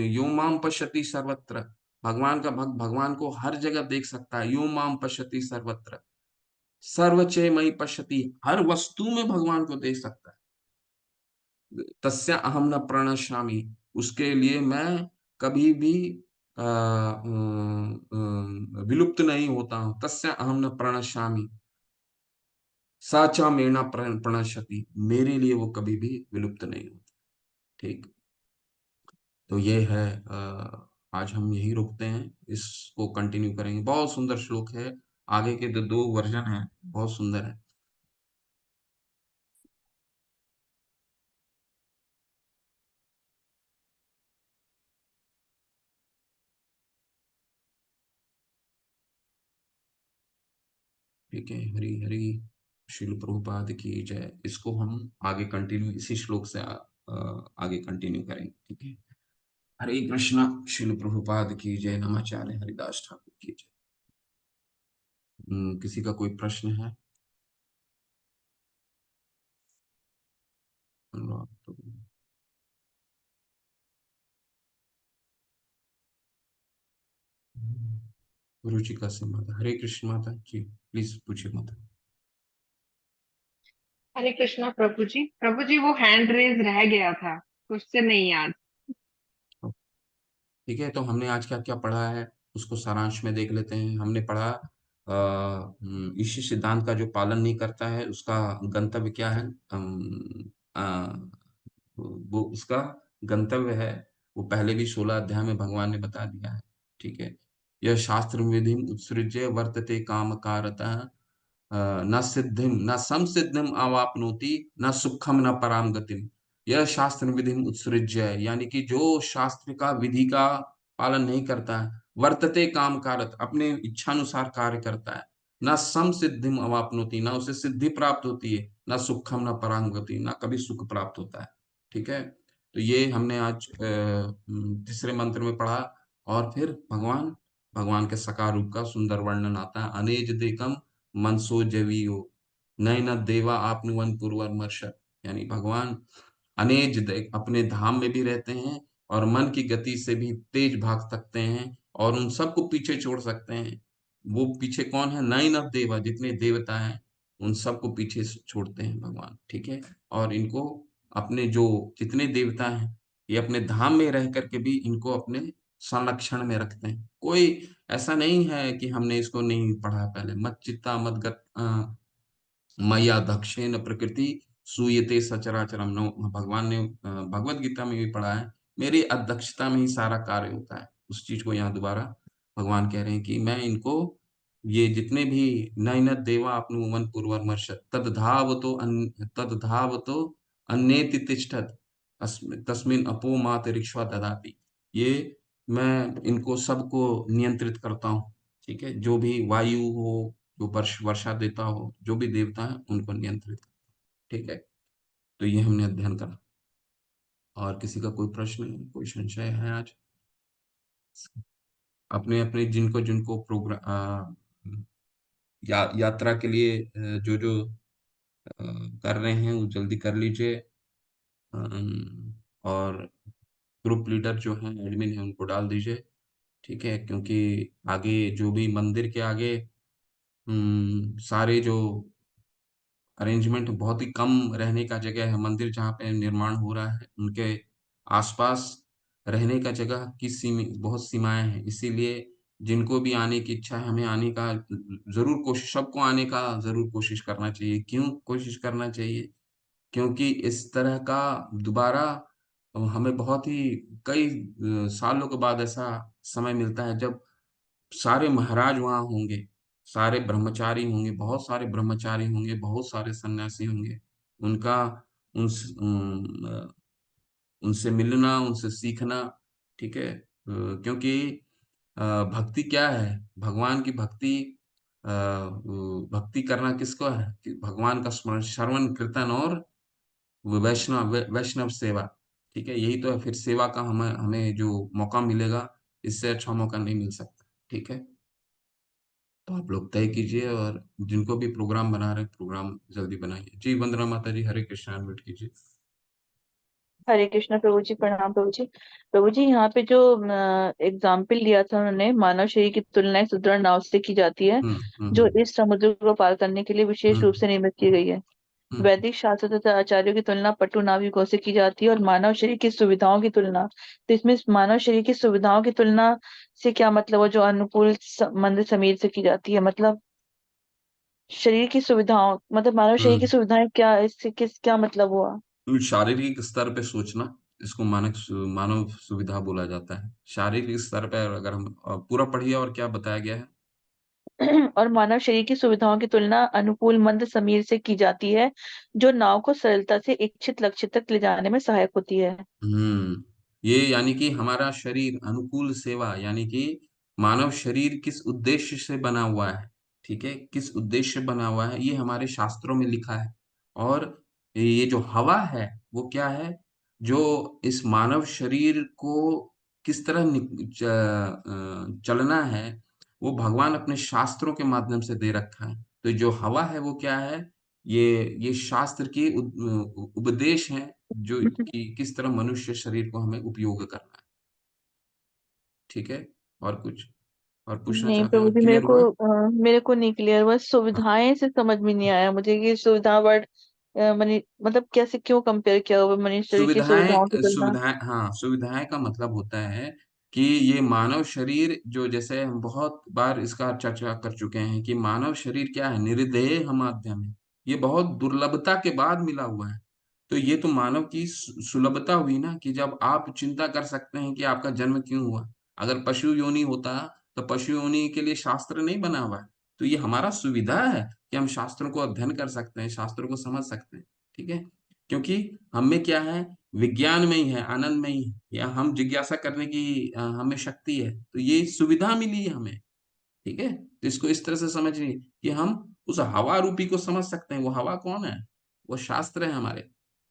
यो माम पश्यति सर्वत्र, भगवान का भक्त भगवान को हर जगह देख सकता है। यो माम पश्यति सर्वत्र सर्वचय मई पश्यति, हर वस्तु में भगवान को देख सकता है। तस्य अहम न प्रणश्यामि, उसके लिए मैं कभी भी विलुप्त नहीं होता हूं। तस्य अहम न प्रणश्यामि साचा मेना प्रणश्यति, मेरे लिए वो कभी भी विलुप्त नहीं होता। ठीक, तो ये है आज हम यही रुकते हैं, इसको कंटिन्यू करेंगे। बहुत सुंदर श्लोक है, आगे के जो 2 वर्जन है बहुत सुंदर है। ठीक है, हरी हरी श्रील प्रभुपाद की जय। इसको हम आगे कंटिन्यू इसी श्लोक से आगे कंटिन्यू करेंगे। ठीक है, हरे कृष्णा, श्रील प्रभुपाद की जय। नमाचार्य हरिदास ठाकुर की जय। किसी का कोई प्रश्न है? अनुराग तो गुरु जी का सम्मान। हरे कृष्ण माता जी, प्लीज पूछिए माता। हरे कृष्णा प्रभु जी। प्रभु जी वो हैंड रेज रह गया था, क्वेश्चन नहीं याद। ठीक है, तो हमने आज क्या क्या पढ़ा है उसको सारांश में देख लेते हैं। हमने पढ़ा ईश्वर सिद्धांत का जो पालन नहीं करता है उसका गंतव्य क्या है। वो उसका गंतव्य है, वो पहले भी 16 अध्याय में भगवान ने बता दिया है। ठीक है, यह शास्त्र विधि उत्सृज्य वर्तते काम कारतः न सिद्धिम न संसिद्धिम अवाप्नोति न सुखम न पराम गतिम। यह शास्त्र विधि उत्सृज्य है, यानी कि जो शास्त्र का विधि का पालन नहीं करता है, वर्तते काम कारत अपने इच्छानुसार कार्य करता है, न संसिद्धिम अवाप्नोति न उसे सिद्धि प्राप्त होती है, न सुखम न पराम गति न कभी सुख प्राप्त होता है। ठीक है, तो ये हमने आज तीसरे मंत्र में पढ़ा। और फिर भगवान भगवान के सकार रूप का सुंदर वर्णन आता है। अनेज देखम मनसो जवियो नयन देवा आपनुवन पूर्वमर्श, यानी भगवान अनेज अपने धाम में भी रहते हैं और मन की गति से भी तेज भाग सकते हैं और उन सबको पीछे छोड़ सकते हैं। वो पीछे कौन है? नयन देवा, जितने देवता हैं उन सबको पीछे छोड़ते हैं भगवान। ठीक है, और इनको अपने जो जितने देवता हैं ये अपने धाम में रह करके भी इनको अपने संरक्षण में रखते हैं। कोई ऐसा नहीं है कि हमने इसको नहीं पढ़ा पहले। मत चित्ता मत मया दक्षेण प्रकृति सूयते सचराचरम नो, भगवान ने भगवत गीता में भी पढ़ा है, मेरी अध्यक्षता में ही सारा कार्य होता है। उस चीज को यहाँ दोबारा भगवान कह रहे हैं कि मैं इनको ये जितने भी नैन देवा अपनुवन पूर्वमर्श तदधावतो अन्येति तिष्ठत तस्मिन अपो मात ऋक्ष्वा ददाति, ये मैं इनको सबको नियंत्रित करता हूँ। ठीक है, जो भी वायु हो, जो वर्षा देता हो, जो भी देवता है उनको नियंत्रित करता हूं। ठीक है, तो ये हमने अध्ययन करा। और किसी का कोई प्रश्न है, कोई संशय है आज? अपने अपने जिनको जिनको प्रोग्राम यात्रा के लिए जो जो कर रहे हैं वो जल्दी कर लीजिए। और ग्रुप लीडर जो है, एडमिन है, उनको डाल दीजिए। ठीक है, क्योंकि आगे जो भी मंदिर के आगे सारे जो अरेंजमेंट, बहुत ही कम रहने का जगह है। मंदिर जहाँ पे निर्माण हो रहा है उनके आसपास रहने का जगह की बहुत सीमाएं हैं, इसीलिए जिनको भी आने की इच्छा है हमें आने का जरूर कोशिश, सबको आने का जरूर कोशिश करना चाहिए। क्यों कोशिश करना चाहिए? क्योंकि इस तरह का दोबारा हमें बहुत ही कई सालों के बाद ऐसा समय मिलता है जब सारे महाराज वहां होंगे, सारे ब्रह्मचारी होंगे, बहुत सारे ब्रह्मचारी होंगे, बहुत सारे सन्यासी होंगे। उनका उन उनसे मिलना, उनसे सीखना। ठीक है, क्योंकि भक्ति क्या है? भगवान की भक्ति, भक्ति करना किसको है? कि भगवान का स्मरण, श्रवण कीर्तन और वैष्णव सेवा। ठीक है, यही तो है। फिर सेवा का हमें हमें जो मौका मिलेगा, इससे अच्छा मौका नहीं मिल सकता। ठीक है, तो आप लोग तय कीजिए और जिनको भी प्रोग्राम बना रहे हैं प्रोग्राम जल्दी बनाइए। जी, वंदना माता जी, हरे कृष्णा, अनम्यूट कीजिए। हरे कृष्णा प्रभु जी, प्रणाम प्रभु जी। प्रभु जी, यहाँ पे जो एग्जाम्पल लिया था उन्होंने, मानव शरीर की तुलना एक सुदृढ़ नाव से की जाती है जो हम्म इस समुद्र को पार करने के लिए विशेष रूप हम्म से निर्मित की गई है। हम्म वैदिक शास्त्र तथा आचार्यों की तुलना पटु नाविकों से की जाती है। और मानव शरीर की सुविधाओं की तुलना, तो इसमें मानव शरीर की सुविधाओं की तुलना से क्या मतलब है? जो अनुकूल मंद समीर से की जाती है, मतलब शरीर की सुविधाओं, मतलब मानव शरीर की हम्म सुविधाएं क्या, इससे किस क्या मतलब हुआ? शारीरिक स्तर पे सोचना, इसको मानव सुविधा बोला जाता है। शारीरिक स्तर पर अगर हम पूरा पढ़िए और क्या बताया गया है। और मानव शरीर की सुविधाओं की तुलना अनुकूल मंद समीर से की जाती है जो नाव को सरलता से इच्छित लक्ष्य तक ले जाने में सहायक होती है। ये यानी कि हमारा शरीर अनुकूल सेवा, यानी कि मानव शरीर किस उद्देश्य से बना हुआ है। ठीक है, किस उद्देश्य से बना हुआ है ये हमारे शास्त्रों में लिखा है। और ये जो हवा है वो क्या है? जो इस मानव शरीर को किस तरह चलना है, वो भगवान अपने शास्त्रों के माध्यम से दे रखा है। तो जो हवा है वो क्या है? ये ये शास्त्र की उपदेश है, जो कि किस तरह मनुष्य शरीर को हमें उपयोग करना है। ठीक है, और कुछ और पूछना नहीं चाहते प्रभु हैं? जी, क्लियर हुआ? मेरे को नहीं क्लियर हुआ। हाँ, सुविधाएं से समझ में नहीं आया मुझे कि सुविधा वर्ड मतलब कैसे क्यों कंपेयर किया हुआ मनुष्य शरीर की सुविधाओं की सुविधाएं तुलना? सुविधाएं हाँ, सुविधाएं का मतलब होता है कि ये मानव शरीर जो, जैसे हम बहुत बार इसका चर्चा कर चुके हैं कि मानव शरीर क्या है, निर्देह हमाध्यम है। ये बहुत दुर्लभता के बाद मिला हुआ है। तो ये तो मानव की सुलभता हुई ना, कि जब आप चिंता कर सकते हैं कि आपका जन्म क्यों हुआ। अगर पशु योनि होता तो पशु योनि के लिए शास्त्र नहीं बना हुआ है। तो ये हमारा सुविधा है कि हम शास्त्रों को अध्ययन कर सकते हैं, शास्त्रों को समझ सकते हैं। ठीक है, क्योंकि हमें क्या है, विज्ञान में ही है, आनंद में ही है, या हम जिज्ञासा करने की हमें शक्ति है, तो ये सुविधा मिली है हमें। ठीक है, तो इसको इस तरह से समझिए कि हम उस हवा रूपी को समझ सकते हैं। वो हवा कौन है? वो शास्त्र है हमारे।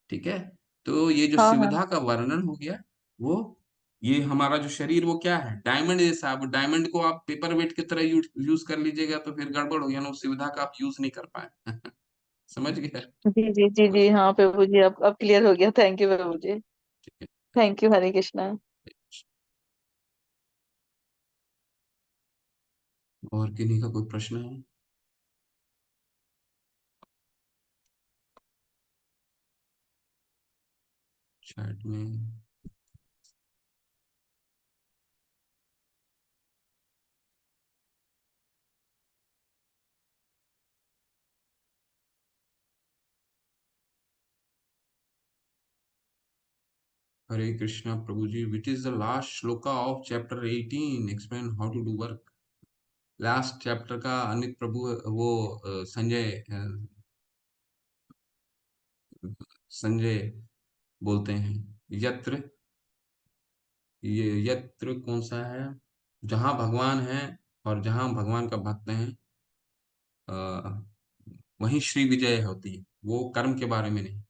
ठीक है, तो ये जो हाँ हाँ। सुविधा का वर्णन हो गया, वो ये हमारा जो शरीर वो क्या है, डायमंड जैसा। अब डायमंड को आप पेपर वेट की तरह यूज कर लीजिएगा तो फिर गड़बड़ हो गया ना, उस सुविधा का आप यूज नहीं कर पाए। समझ गए? जी जी जी जी, हाँ प्रभु जी, अब क्लियर हो गया। थैंक यू प्रभु जी। ठीक है। Thank you, Hare Krishna. और किन्हीं का कोई प्रश्न है? चैट में। हरे कृष्णा प्रभु जी, which is the last shloka of chapter 18, explain how to do work. Last chapter का अनित प्रभु वो संजय संजय बोलते हैं। यत्र, ये यत्र कौन सा है? जहां भगवान है और जहां भगवान का भक्त है, वहीं श्री विजय होती है। वो कर्म के बारे में नहीं।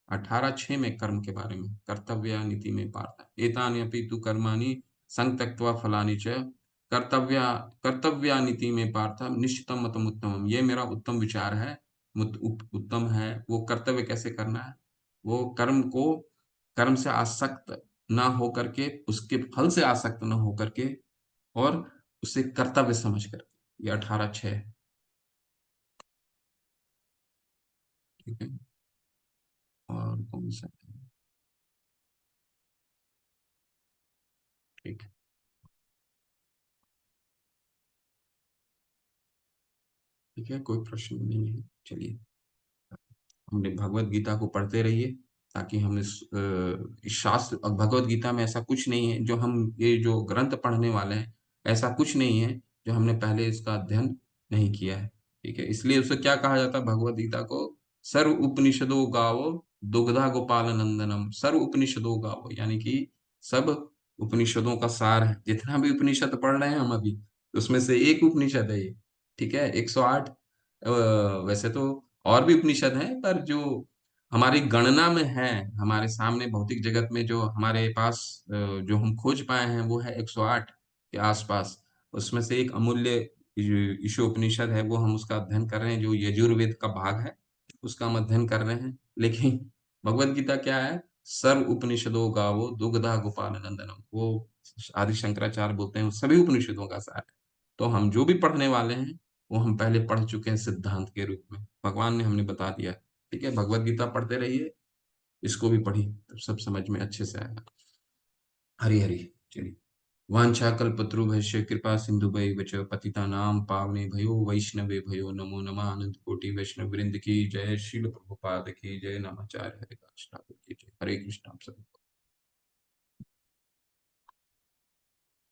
18:6 में कर्म के बारे में, कर्तव्य नीति में पार्थ एतान्यपि तु कर्माणि संत्यक्त्वा फलानि च कर्तव्य कर्तव्यानीति में पार्थ निश्चितम मतम उत्तमम। ये मेरा उत्तम विचार है, उत्तम है। वो कर्तव्य कैसे करना है, वो कर्म से आसक्त ना हो करके, उसके फल से आसक्त ना हो करके, और उसे कर्तव्य समझ करके। ये 18:6। ठीक है, और कौन सा है? ठीक है, ठीक है, कोई प्रश्न नहीं है। चलिए, हमने भगवत गीता को पढ़ते रहिए, ताकि हम इस शास्त्र, भगवत गीता में ऐसा कुछ नहीं है जो हम, ये जो ग्रंथ पढ़ने वाले हैं, ऐसा कुछ नहीं है जो हमने पहले इसका अध्ययन नहीं किया है। ठीक है, इसलिए उसे क्या कहा जाता है भगवत गीता को? सर्व उपनिषदो गावो दुग्धा गोपाल नंदनम। सर्व उपनिषदो गावो यानी कि सब उपनिषदों का सार है। जितना भी उपनिषद पढ़ रहे हैं हम अभी, उसमें से एक उपनिषद है ये। ठीक है, 108। वैसे तो और भी उपनिषद हैं, पर जो हमारी गणना में है, हमारे सामने भौतिक जगत में जो हमारे पास जो हम खोज पाए हैं, वो है 108 के आसपास। उसमें से एक अमूल्य ईशोपनिषद है, वो हम उसका अध्ययन कर रहे हैं, जो यजुर्वेद का भाग है, उसका हम अध्ययन कर रहे हैं। लेकिन भगवत गीता क्या है? सर्व उपनिषदों गावो दुग्धा गोपाल नंदनम। वो आदि शंकराचार्य बोलते हैं वो सभी उपनिषदों का सार है। तो हम जो भी पढ़ने वाले हैं, वो हम पहले पढ़ चुके हैं सिद्धांत के रूप में, भगवान ने हमने बता दिया। ठीक है, भगवत गीता पढ़ते रहिए, इसको भी पढ़िए, तब सब समझ में अच्छे से आएगा। हरि हरि। चलिए, वांछा कल्पतरुभ्यश्च कृपा सिन्धुभैव च पतितानां पावनेभ्यो वैष्णवेभ्यो भयो नमो नमः। अनंत कोटि वैष्णव वृंद की जय, श्रील प्रभुपाद की जय, नमाचार्य हरिदास ठाकुर की जय। हरे कृष्ण। आप सभी को